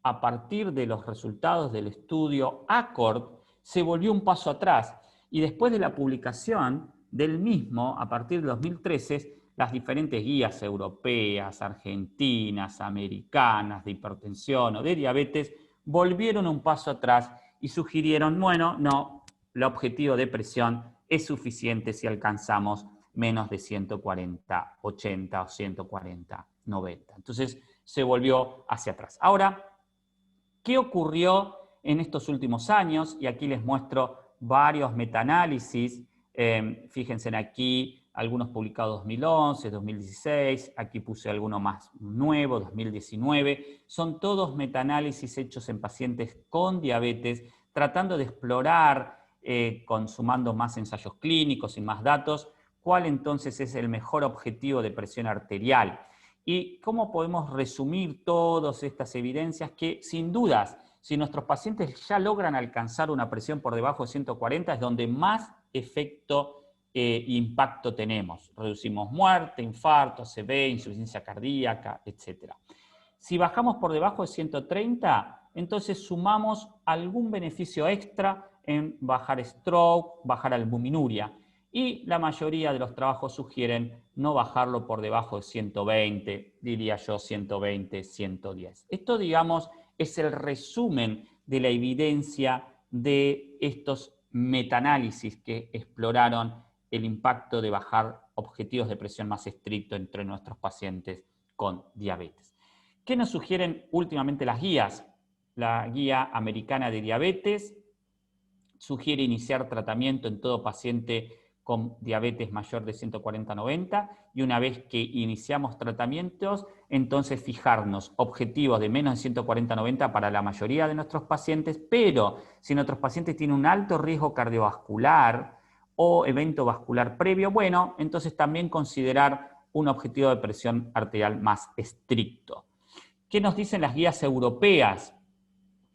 a partir de los resultados del estudio ACCORD se volvió un paso atrás y después de la publicación del mismo, a partir de 2013, las diferentes guías europeas, argentinas, americanas de hipertensión o de diabetes volvieron un paso atrás y sugirieron, bueno, no, el objetivo de presión es suficiente si alcanzamos menos de 140, 80 o 140, 90. Entonces se volvió hacia atrás. Ahora, ¿qué ocurrió en estos últimos años? Y aquí les muestro varios metaanálisis. Fíjense aquí, algunos publicados 2011, 2016, aquí puse alguno más nuevo, 2019. Son todos metaanálisis hechos en pacientes con diabetes, tratando de explorar, consumando más ensayos clínicos y más datos, cuál entonces es el mejor objetivo de presión arterial. ¿Y cómo podemos resumir todas estas evidencias? Que sin dudas, si nuestros pacientes ya logran alcanzar una presión por debajo de 140, es donde más efecto e impacto tenemos. Reducimos muerte, infarto, ACV, insuficiencia cardíaca, etc. Si bajamos por debajo de 130, entonces sumamos algún beneficio extra en bajar stroke, bajar albuminuria. Y la mayoría de los trabajos sugieren no bajarlo por debajo de 120, diría yo 120, 110. Esto, digamos, es el resumen de la evidencia de estos metaanálisis que exploraron el impacto de bajar objetivos de presión más estricto entre nuestros pacientes con diabetes. ¿Qué nos sugieren últimamente las guías? La guía americana de diabetes sugiere iniciar tratamiento en todo paciente con diabetes mayor de 140-90 y una vez que iniciamos tratamientos, entonces fijarnos objetivos de menos de 140-90 para la mayoría de nuestros pacientes, pero si nuestros pacientes tienen un alto riesgo cardiovascular o evento vascular previo, bueno, entonces también considerar un objetivo de presión arterial más estricto. ¿Qué nos dicen las guías europeas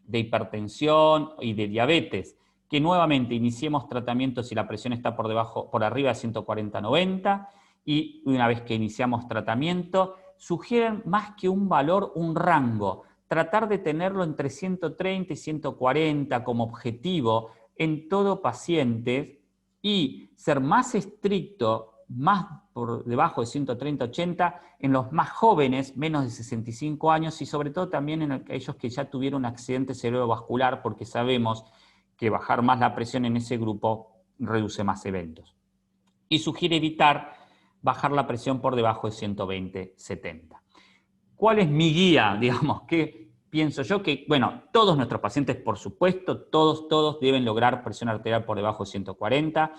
de hipertensión y de diabetes? Que nuevamente iniciemos tratamiento si la presión está por arriba de 140-90 y una vez que iniciamos tratamiento, sugieren más que un valor, un rango. Tratar de tenerlo entre 130 y 140 como objetivo en todo paciente y ser más estricto, más por debajo de 130-80 en los más jóvenes, menos de 65 años y sobre todo también en aquellos que ya tuvieron un accidente cerebrovascular porque sabemos que bajar más la presión en ese grupo reduce más eventos. Y sugiere evitar bajar la presión por debajo de 120-70. ¿Cuál es mi guía? Digamos, ¿qué pienso yo? Que, bueno, todos nuestros pacientes, por supuesto, todos deben lograr presión arterial por debajo de 140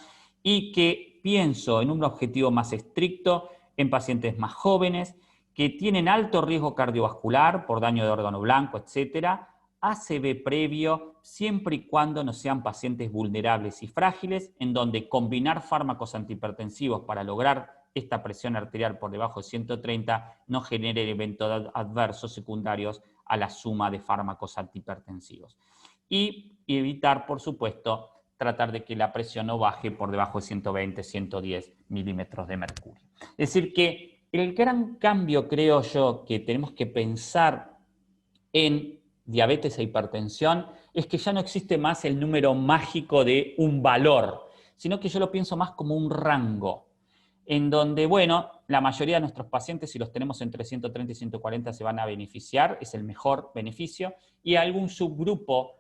y que pienso en un objetivo más estricto en pacientes más jóvenes que tienen alto riesgo cardiovascular por daño de órgano blanco, etcétera, ACV previo, siempre y cuando no sean pacientes vulnerables y frágiles, en donde combinar fármacos antihipertensivos para lograr esta presión arterial por debajo de 130 no genere eventos adversos secundarios a la suma de fármacos antihipertensivos. Y evitar, por supuesto, tratar de que la presión no baje por debajo de 120, 110 milímetros de mercurio. Es decir que el gran cambio, creo yo, que tenemos que pensar en diabetes e hipertensión es que ya no existe más el número mágico de un valor, sino que yo lo pienso más como un rango, en donde, bueno, la mayoría de nuestros pacientes, si los tenemos entre 130 y 140, se van a beneficiar, es el mejor beneficio, y algún subgrupo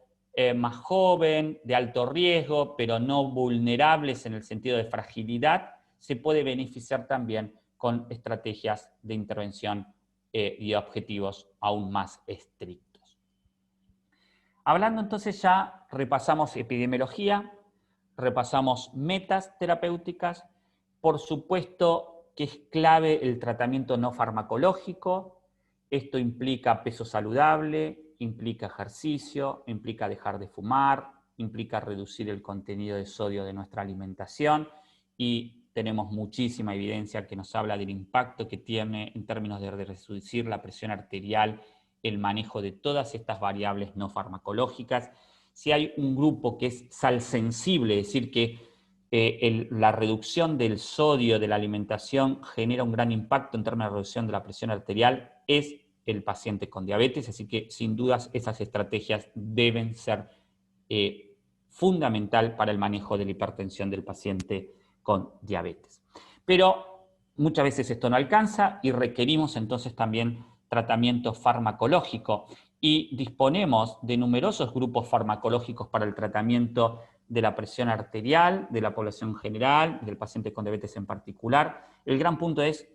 más joven, de alto riesgo, pero no vulnerables en el sentido de fragilidad, se puede beneficiar también con estrategias de intervención y objetivos aún más estrictos. Hablando entonces ya, repasamos epidemiología, repasamos metas terapéuticas, por supuesto que es clave el tratamiento no farmacológico, esto implica peso saludable, implica ejercicio, implica dejar de fumar, implica reducir el contenido de sodio de nuestra alimentación y tenemos muchísima evidencia que nos habla del impacto que tiene en términos de reducir la presión arterial, el manejo de todas estas variables no farmacológicas. Si hay un grupo que es sal sensible, es decir, que la reducción del sodio de la alimentación genera un gran impacto en términos de reducción de la presión arterial, es el paciente con diabetes, así que sin dudas esas estrategias deben ser fundamental para el manejo de la hipertensión del paciente con diabetes. Pero muchas veces esto no alcanza y requerimos entonces también tratamiento farmacológico y disponemos de numerosos grupos farmacológicos para el tratamiento de la presión arterial, de la población general, del paciente con diabetes en particular. El gran punto es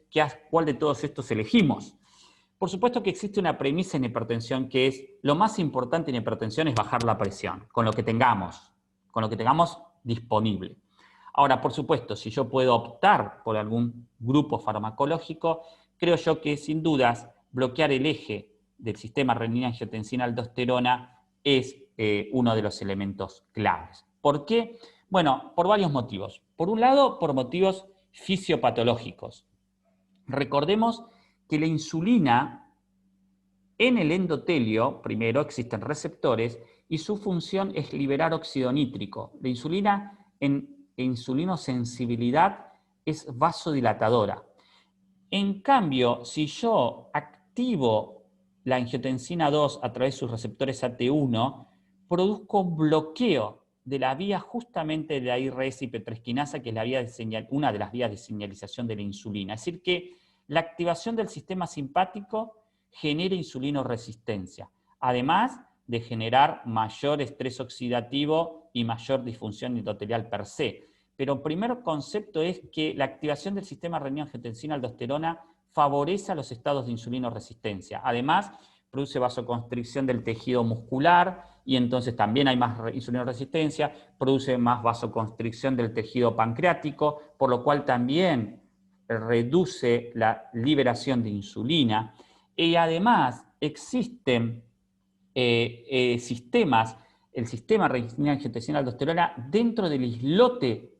cuál de todos estos elegimos. Por supuesto que existe una premisa en hipertensión que es lo más importante en hipertensión es bajar la presión, con lo que tengamos disponible. Ahora, por supuesto, si yo puedo optar por algún grupo farmacológico, creo yo que sin dudas bloquear el eje del sistema renina-angiotensina-aldosterona es uno de los elementos claves. ¿Por qué? Bueno, por varios motivos. Por un lado, por motivos fisiopatológicos. Recordemos que la insulina en el endotelio, primero, existen receptores y su función es liberar óxido nítrico. La insulina en insulinosensibilidad es vasodilatadora. En cambio, si yo activo la angiotensina 2 a través de sus receptores AT1, produzco un bloqueo de la vía justamente de la IRS IP3 quinasa, que es una de las vías de señalización de la insulina. Es decir, que la activación del sistema simpático genera insulinoresistencia, además de generar mayor estrés oxidativo y mayor disfunción endotelial per se. Pero el primer concepto es que la activación del sistema renina-angiotensina-aldosterona favorece a los estados de insulinoresistencia. Además, produce vasoconstricción del tejido muscular y entonces también hay más insulinoresistencia, produce más vasoconstricción del tejido pancreático, por lo cual también reduce la liberación de insulina. Y además existen sistemas, el sistema renina-angiotensina-aldosterona dentro del islote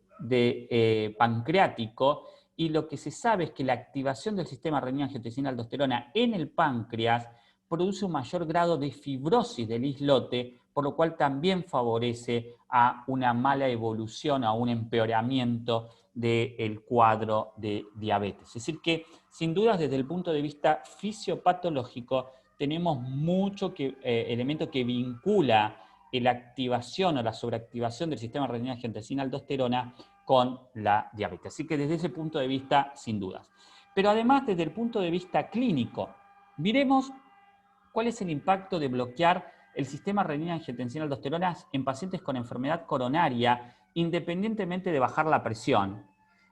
pancreático, y lo que se sabe es que la activación del sistema renina-angiotensina-aldosterona en el páncreas produce un mayor grado de fibrosis del islote, por lo cual también favorece a una mala evolución, a un empeoramiento del cuadro de diabetes. Es decir que, sin dudas, desde el punto de vista fisiopatológico, tenemos mucho elemento que vincula la activación o la sobreactivación del sistema renina-angiotensina-aldosterona con la diabetes. Así que desde ese punto de vista, sin dudas. Pero además, desde el punto de vista clínico, miremos cuál es el impacto de bloquear el sistema renina-angiotensina-aldosterona en pacientes con enfermedad coronaria, independientemente de bajar la presión.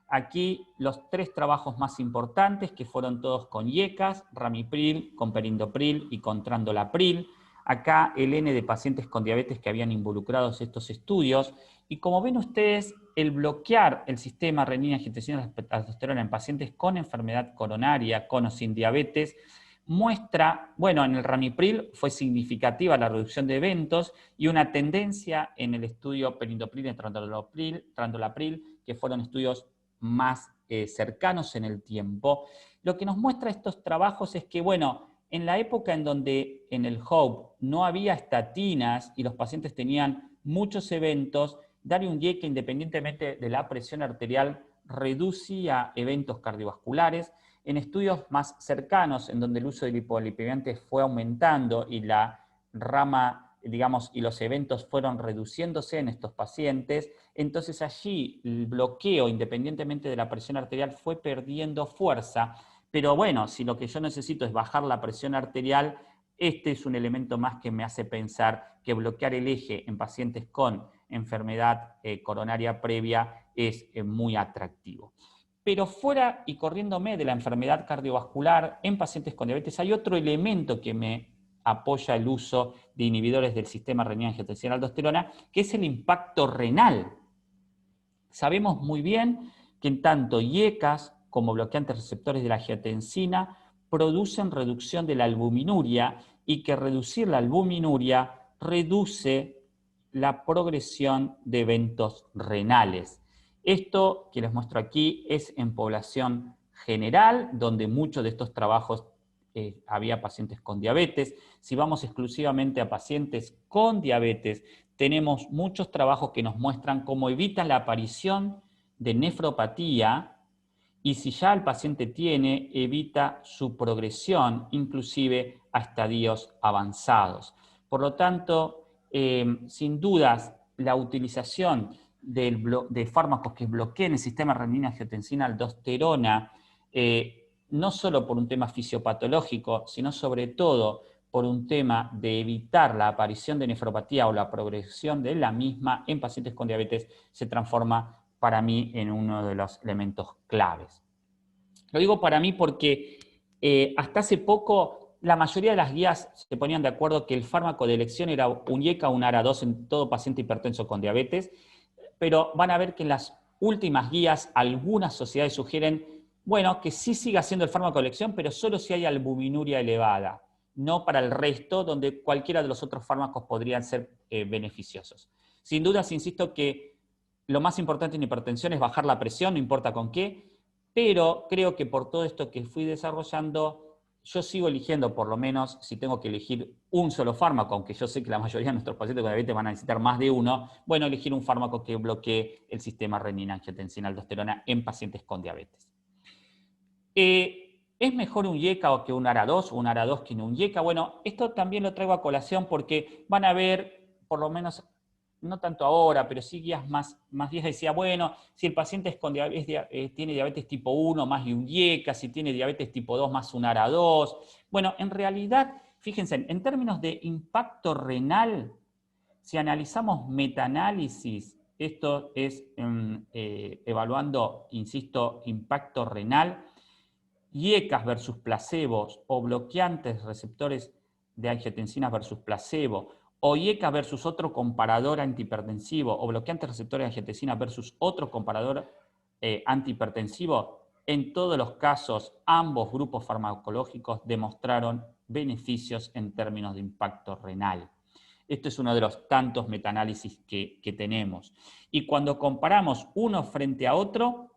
Aquí los tres trabajos más importantes, que fueron todos con IECAS, ramipril, con perindopril y con trandolapril. Acá el N de pacientes con diabetes que habían involucrados estos estudios. Y como ven ustedes, el bloquear el sistema renina-angiotensina-aldosterona en pacientes con enfermedad coronaria, con o sin diabetes, muestra, bueno, en el ramipril fue significativa la reducción de eventos y una tendencia en el estudio perindopril y trandolapril, que fueron estudios más cercanos en el tiempo. Lo que nos muestra estos trabajos es que, bueno, en la época en donde en el HOPE no había estatinas y los pacientes tenían muchos eventos, dar un YECA independientemente de la presión arterial reducía eventos cardiovasculares. En estudios más cercanos, en donde el uso de lipolipidantes fue aumentando y la rama, digamos, y los eventos fueron reduciéndose en estos pacientes, entonces allí el bloqueo, independientemente de la presión arterial, fue perdiendo fuerza. Pero bueno, si lo que yo necesito es bajar la presión arterial, este es un elemento más que me hace pensar que bloquear el eje en pacientes con enfermedad coronaria previa es muy atractivo. Pero fuera y corriéndome de la enfermedad cardiovascular en pacientes con diabetes, hay otro elemento que me apoya el uso de inhibidores del sistema renina-angiotensina-aldosterona, que es el impacto renal. Sabemos muy bien que en tanto IECAS como bloqueantes receptores de la angiotensina producen reducción de la albuminuria y que reducir la albuminuria reduce la progresión de eventos renales. Esto que les muestro aquí es en población general, donde muchos de estos trabajos había pacientes con diabetes. Si vamos exclusivamente a pacientes con diabetes, tenemos muchos trabajos que nos muestran cómo evitan la aparición de nefropatía y si ya el paciente tiene, evita su progresión, inclusive a estadios avanzados. Por lo tanto, sin dudas, la utilización de fármacos que bloqueen el sistema renina-angiotensina-aldosterona, no solo por un tema fisiopatológico, sino sobre todo por un tema de evitar la aparición de nefropatía o la progresión de la misma en pacientes con diabetes, se transforma para mí en uno de los elementos claves. Lo digo para mí porque hasta hace poco la mayoría de las guías se ponían de acuerdo que el fármaco de elección era un IECA o un ARA2 en todo paciente hipertenso con diabetes, pero van a ver que en las últimas guías algunas sociedades sugieren, bueno, que sí siga siendo el fármaco de elección, pero solo si hay albuminuria elevada, no para el resto, donde cualquiera de los otros fármacos podrían ser beneficiosos. Sin dudas, insisto que lo más importante en hipertensión es bajar la presión, no importa con qué, pero creo que por todo esto que fui desarrollando, yo sigo eligiendo, por lo menos, si tengo que elegir un solo fármaco, aunque yo sé que la mayoría de nuestros pacientes con diabetes van a necesitar más de uno, bueno, elegir un fármaco que bloquee el sistema renina-angiotensina-aldosterona en pacientes con diabetes. ¿Es mejor un IECA que un ARA2 o un ARA2 que un IECA? Bueno, esto también lo traigo a colación porque van a ver, por lo menos, no tanto ahora, pero sí guías más viejas, decía, bueno, si el paciente es con tiene diabetes tipo 1 más de un IECA, si tiene diabetes tipo 2 más un ARA2. Bueno, en realidad, fíjense, en términos de impacto renal, si analizamos metaanálisis, esto es evaluando, insisto, impacto renal, IECAS versus placebos o bloqueantes receptores de angiotensina versus placebo, o IECA versus otro comparador antihipertensivo, o bloqueantes receptores de angiotensina versus otro comparador antihipertensivo, en todos los casos, ambos grupos farmacológicos demostraron beneficios en términos de impacto renal. Esto es uno de los tantos metaanálisis que tenemos. Y cuando comparamos uno frente a otro,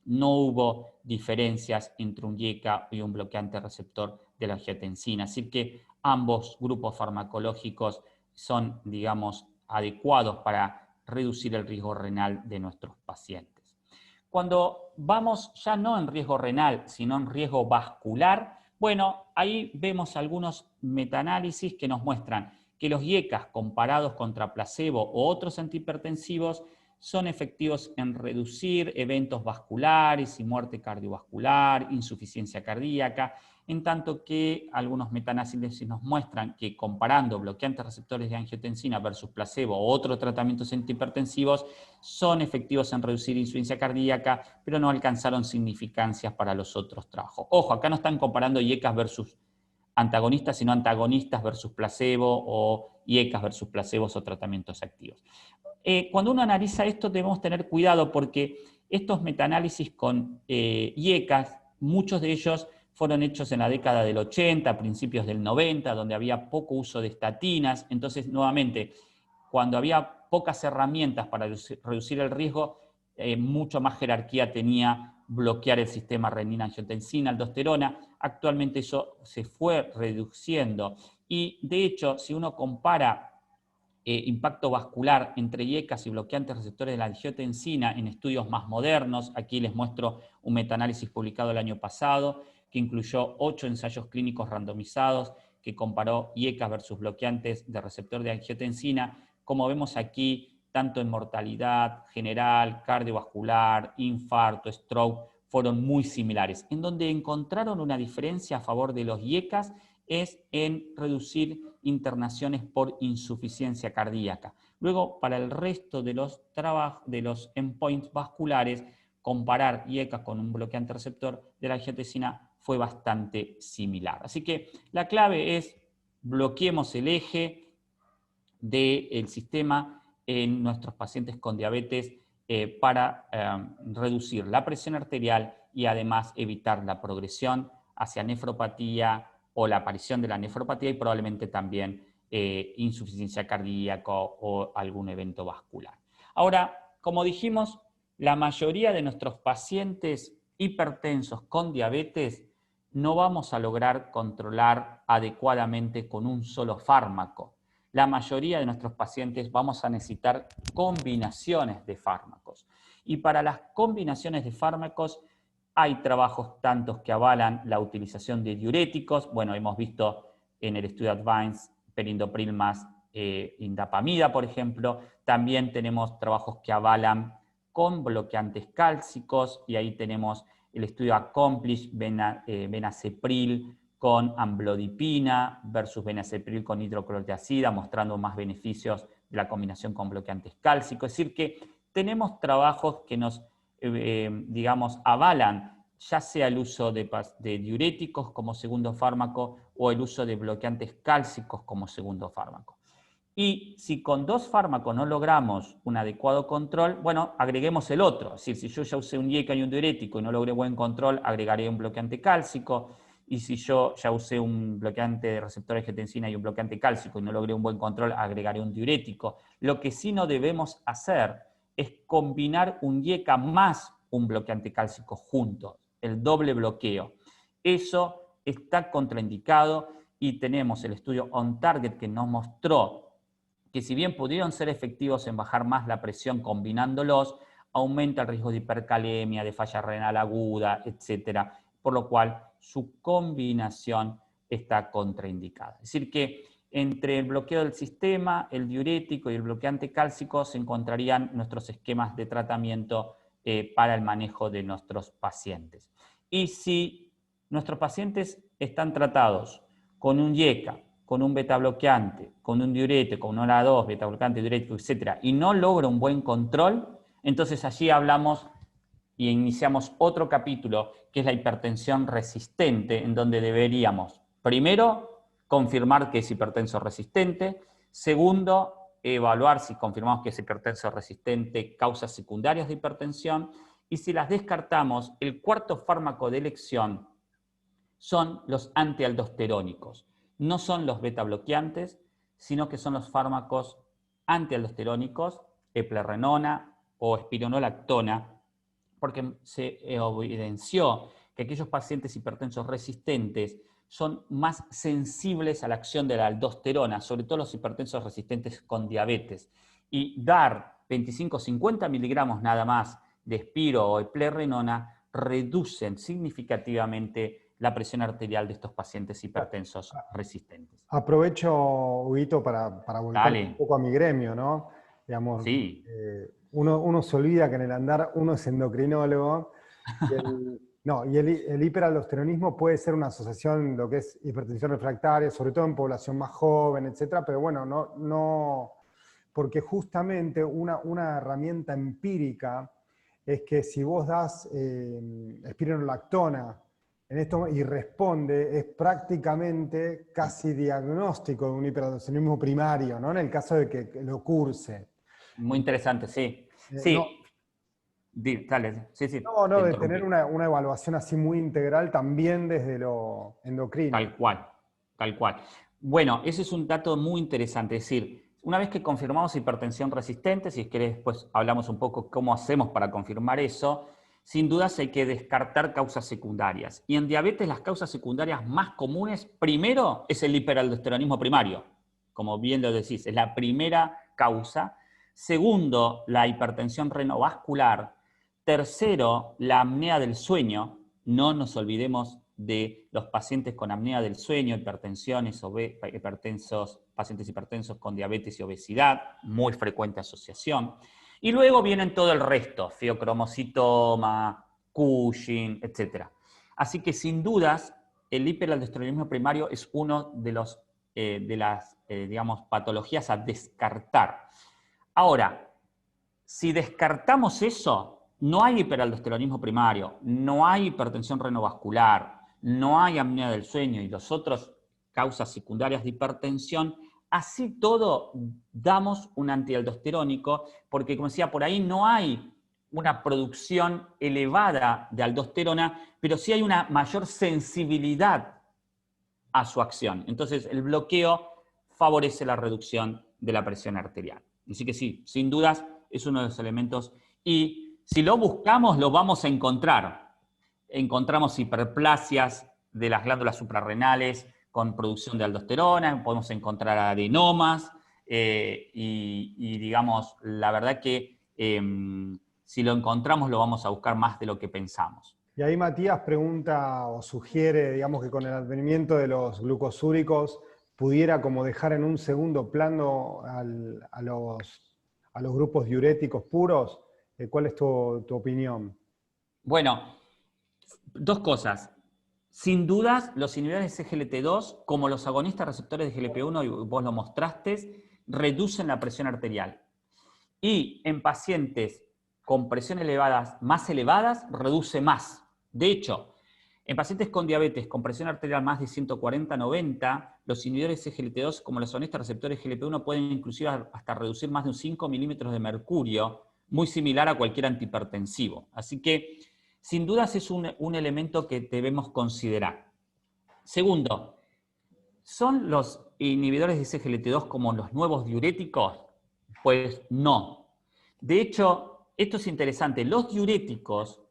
no hubo diferencias entre un IECA y un bloqueante receptor de la angiotensina. Así que ambos grupos farmacológicos son, digamos, adecuados para reducir el riesgo renal de nuestros pacientes. Cuando vamos ya no en riesgo renal, sino en riesgo vascular, bueno, ahí vemos algunos metaanálisis que nos muestran que los IECAS comparados contra placebo o otros antihipertensivos son efectivos en reducir eventos vasculares y muerte cardiovascular, insuficiencia cardíaca, en tanto que algunos metaanálisis nos muestran que comparando bloqueantes receptores de angiotensina versus placebo o otros tratamientos antihipertensivos son efectivos en reducir insuficiencia cardíaca, pero no alcanzaron significancias para los otros trabajos. Ojo, acá no están comparando IECAS versus antagonistas, sino antagonistas versus placebo o IECAS versus placebos o tratamientos activos. Cuando uno analiza esto debemos tener cuidado porque estos metaanálisis con IECAS, muchos de ellos fueron hechos en la década del 80, principios del 90, donde había poco uso de estatinas. Entonces, nuevamente, cuando había pocas herramientas para reducir el riesgo, mucho más jerarquía tenía bloquear el sistema renina-angiotensina-aldosterona. Actualmente eso se fue reduciendo y, de hecho, si uno compara impacto vascular entre IECAS y bloqueantes receptores de la angiotensina en estudios más modernos. Aquí les muestro un metaanálisis publicado el año pasado que incluyó 8 ensayos clínicos randomizados que comparó IECAS versus bloqueantes de receptor de angiotensina. Como vemos aquí, tanto en mortalidad general, cardiovascular, infarto, stroke, fueron muy similares. En donde encontraron una diferencia a favor de los IECAS es en reducir internaciones por insuficiencia cardíaca. Luego, para el resto de los endpoints vasculares, comparar IECAS con un bloqueante receptor de la angiotensina fue bastante similar. Así que la clave es bloqueemos el eje del sistema en nuestros pacientes con diabetes para reducir la presión arterial y además evitar la progresión hacia nefropatía o la aparición de la nefropatía y probablemente también insuficiencia cardíaca o algún evento vascular. Ahora, como dijimos, la mayoría de nuestros pacientes hipertensos con diabetes no vamos a lograr controlar adecuadamente con un solo fármaco. La mayoría de nuestros pacientes vamos a necesitar combinaciones de fármacos. Y para las combinaciones de fármacos hay trabajos tantos que avalan la utilización de diuréticos. Bueno, hemos visto en el estudio Advance perindopril más indapamida, por ejemplo. También tenemos trabajos que avalan con bloqueantes cálcicos, y ahí tenemos el estudio Accomplish, benacepril con amlodipina versus benacepril con hidroclorotiazida, mostrando más beneficios de la combinación con bloqueantes cálcicos. Es decir, que tenemos trabajos que nos digamos, avalan ya sea el uso de diuréticos como segundo fármaco o el uso de bloqueantes cálcicos como segundo fármaco. Y si con 2 fármacos no logramos un adecuado control, bueno, agreguemos el otro. Es decir, si yo ya usé un IECA y un diurético y no logré buen control, agregaré un bloqueante cálcico. Y si yo ya usé un bloqueante de receptor de angiotensina y un bloqueante cálcico y no logré un buen control, agregaré un diurético. Lo que sí no debemos hacer es combinar un IECA más un bloqueante cálcico juntos, el doble bloqueo. Eso está contraindicado y tenemos el estudio On Target que nos mostró que si bien pudieron ser efectivos en bajar más la presión combinándolos, aumenta el riesgo de hipercalemia, de falla renal aguda, etc. Por lo cual su combinación está contraindicada. Es decir que entre el bloqueo del sistema, el diurético y el bloqueante cálcico se encontrarían nuestros esquemas de tratamiento para el manejo de nuestros pacientes. Y si nuestros pacientes están tratados con un IECA, con un betabloqueante, con un diurético, con un ORA2, betabloqueante, diurético, etc., y no logra un buen control, entonces allí hablamos y iniciamos otro capítulo, que es la hipertensión resistente, en donde deberíamos, primero, confirmar que es hipertenso resistente. Segundo, evaluar si confirmamos que es hipertenso resistente, causas secundarias de hipertensión. Y si las descartamos, el cuarto fármaco de elección son los antialdosterónicos. No son los betabloqueantes, sino que son los fármacos antialdosterónicos, eplerenona o espironolactona, porque se evidenció que aquellos pacientes hipertensos resistentes son más sensibles a la acción de la aldosterona, sobre todo los hipertensos resistentes con diabetes. Y dar 25-50 miligramos nada más de espiro o eplerenona reducen significativamente la presión arterial de estos pacientes hipertensos resistentes. Aprovecho, Huguito, para volcar un poco a mi gremio, ¿no? Digamos, sí. Uno se olvida que en el andar uno es endocrinólogo y el hiperaldosteronismo puede ser una asociación, lo que es hipertensión refractaria, sobre todo en población más joven, etcétera, pero bueno, no porque justamente una herramienta empírica es que si vos das espironolactona en esto y responde, es prácticamente casi diagnóstico de un hiperaldosteronismo primario, ¿no? En el caso de que lo curse. Muy interesante, sí. Sí. No, Dale, sí, sí, No, te no, de interrumpí. tener una evaluación así muy integral también desde lo endocrino. Tal cual, tal cual. Bueno, ese es un dato muy interesante. Es decir, una vez que confirmamos hipertensión resistente, si querés después hablamos un poco cómo hacemos para confirmar eso, sin dudas hay que descartar causas secundarias. Y en diabetes las causas secundarias más comunes, primero, es el hiperaldosteronismo primario. Como bien lo decís, es la primera causa. Segundo, la hipertensión renovascular. Tercero, la apnea del sueño. No nos olvidemos de los pacientes con apnea del sueño, pacientes hipertensos con diabetes y obesidad, muy frecuente asociación. Y luego vienen todo el resto, feocromocitoma, Cushing, etc. Así que sin dudas, el hiperaldosteronismo primario es uno de las digamos, patologías a descartar. Ahora, si descartamos eso, no hay hiperaldosteronismo primario, no hay hipertensión renovascular, no hay apnea del sueño y las otras causas secundarias de hipertensión, así todo damos un antialdosterónico, porque como decía, por ahí no hay una producción elevada de aldosterona, pero sí hay una mayor sensibilidad a su acción. Entonces, el bloqueo favorece la reducción de la presión arterial. Así que sí, sin dudas, es uno de los elementos. Y si lo buscamos, lo vamos a encontrar. Encontramos hiperplasias de las glándulas suprarrenales con producción de aldosterona, podemos encontrar adenomas, y digamos, la verdad que si lo encontramos, lo vamos a buscar más de lo que pensamos. Y ahí Matías pregunta o sugiere, digamos, que con el advenimiento de los glucosúricos pudiera como dejar en un segundo plano a los grupos diuréticos puros. ¿Cuál es tu opinión? Bueno, dos cosas. Sin dudas, los inhibidores de SGLT2, como los agonistas receptores de GLP-1, y vos lo mostraste, reducen la presión arterial. Y en pacientes con presión más elevadas, reduce más. De hecho, en pacientes con diabetes con presión arterial más de 140-90, los inhibidores SGLT2, como los agonistas receptores GLP-1, pueden inclusive hasta reducir más de un 5 milímetros de mercurio, muy similar a cualquier antihipertensivo. Así que, sin dudas, es un elemento que debemos considerar. Segundo, ¿son los inhibidores de SGLT2 como los nuevos diuréticos? Pues no. De hecho, esto es interesante. Los diuréticos,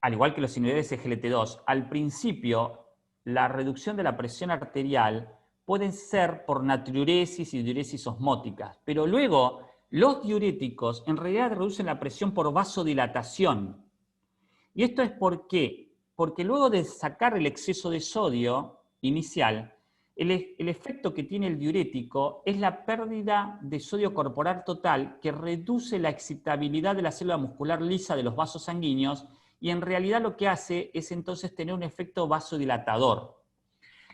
al igual que los inhibidores de SGLT2, al principio la reducción de la presión arterial pueden ser por natriuresis y diuresis osmóticas, pero luego los diuréticos en realidad reducen la presión por vasodilatación. ¿Y esto es por qué? Porque luego de sacar el exceso de sodio inicial, el efecto que tiene el diurético es la pérdida de sodio corporal total que reduce la excitabilidad de la célula muscular lisa de los vasos sanguíneos y en realidad lo que hace es entonces tener un efecto vasodilatador.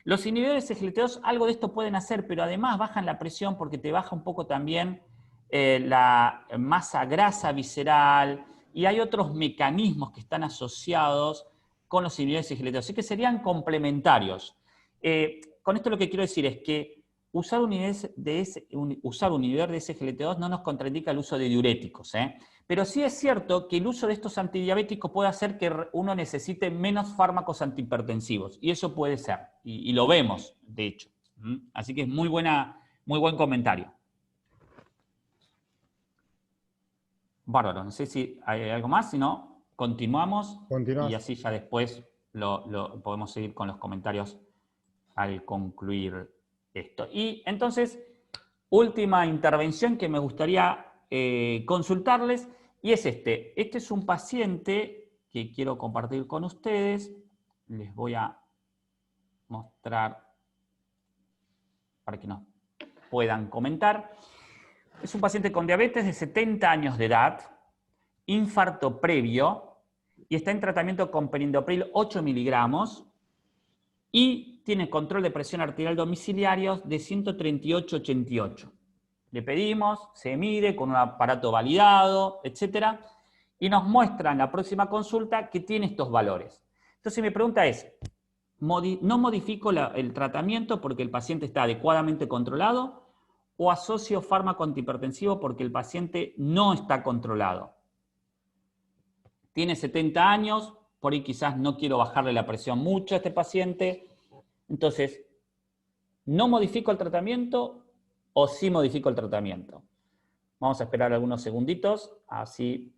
Los inhibidores SGLT2 algo de esto pueden hacer, pero además bajan la presión porque te baja un poco también la masa grasa visceral y hay otros mecanismos que están asociados con los inhibidores SGLT2. Así que serían complementarios. Con esto lo que quiero decir es que usar un inhibidor de SGLT2 no nos contraindica el uso de diuréticos, pero sí es cierto que el uso de estos antidiabéticos puede hacer que uno necesite menos fármacos antihipertensivos, y eso puede ser, y lo vemos, de hecho. Así que es muy buen comentario. Bárbaro, no sé si hay algo más, si no, continuamos y así ya después podemos seguir con los comentarios al concluir esto. Y entonces, última intervención que me gustaría consultarles, y es este. Este es un paciente que quiero compartir con ustedes. Les voy a mostrar para que nos puedan comentar. Es un paciente con diabetes de 70 años de edad, infarto previo, y está en tratamiento con perindopril 8 miligramos, y tiene control de presión arterial domiciliario de 138/88. Le pedimos, se mide con un aparato validado, etc. Y nos muestra en la próxima consulta que tiene estos valores. Entonces mi pregunta es, ¿no modifico el tratamiento porque el paciente está adecuadamente controlado o asocio fármaco antihipertensivo porque el paciente no está controlado? tiene 70 años, por ahí quizás no quiero bajarle la presión mucho a este paciente, entonces, ¿no modifico el tratamiento o sí modifico el tratamiento? Vamos a esperar algunos segunditos, así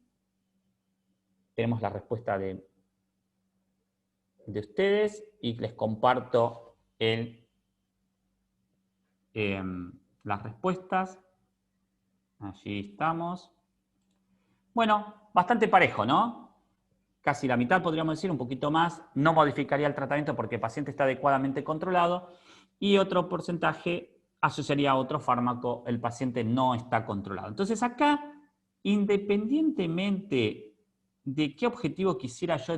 tenemos la respuesta de ustedes y les comparto las respuestas. Allí estamos. Bueno, bastante parejo, ¿no? Casi la mitad, podríamos decir, un poquito más. No modificaría el tratamiento porque el paciente está adecuadamente controlado. Y otro porcentaje asociaría a otro fármaco, el paciente no está controlado. Entonces acá, independientemente de qué objetivo quisiera yo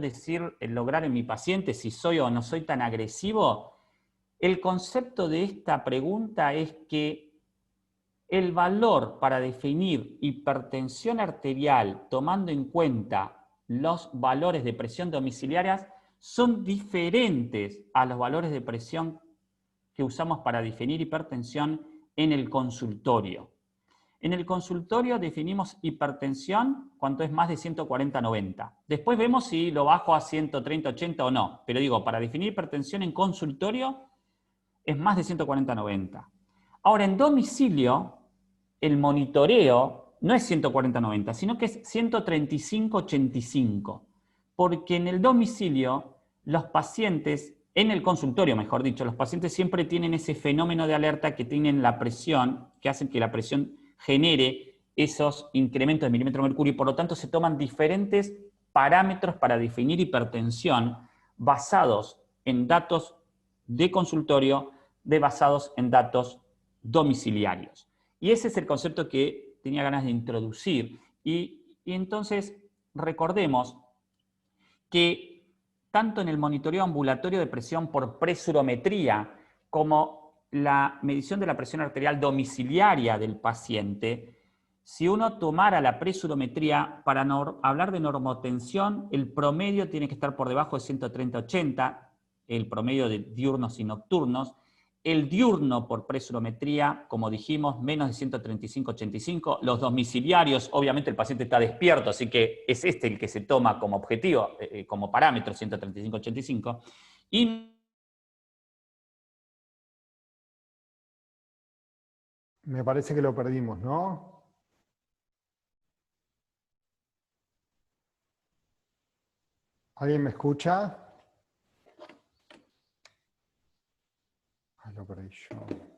lograr en mi paciente, si soy o no soy tan agresivo, el concepto de esta pregunta es que el valor para definir hipertensión arterial tomando en cuenta los valores de presión domiciliarias son diferentes a los valores de presión que usamos para definir hipertensión en el consultorio. En el consultorio definimos hipertensión cuando es más de 140/90. Después vemos si lo bajo a 130/80 o no. Pero digo, para definir hipertensión en consultorio es más de 140/90. Ahora, en domicilio, el monitoreo no es 140/90, sino que es 135/85. Porque en el domicilio, los pacientes, en el consultorio, mejor dicho, los pacientes siempre tienen ese fenómeno de alerta que tienen la presión, que hacen que la presión genere esos incrementos de milímetro de mercurio y por lo tanto se toman diferentes parámetros para definir hipertensión basados en datos de consultorio, basados en datos domiciliarios. Y ese es el concepto que tenía ganas de introducir. Y entonces recordemos que tanto en el monitoreo ambulatorio de presión por presurometría como la medición de la presión arterial domiciliaria del paciente, si uno tomara la presurometría, para hablar de normotensión, el promedio tiene que estar por debajo de 130/80, el promedio de diurnos y nocturnos. El diurno por presurometría, como dijimos, menos de 135/85. Los domiciliarios, obviamente el paciente está despierto, así que es este el que se toma como objetivo, como parámetro, 135/85. Y Me parece que lo perdimos, ¿no? ¿Alguien me escucha? Lo perdí yo.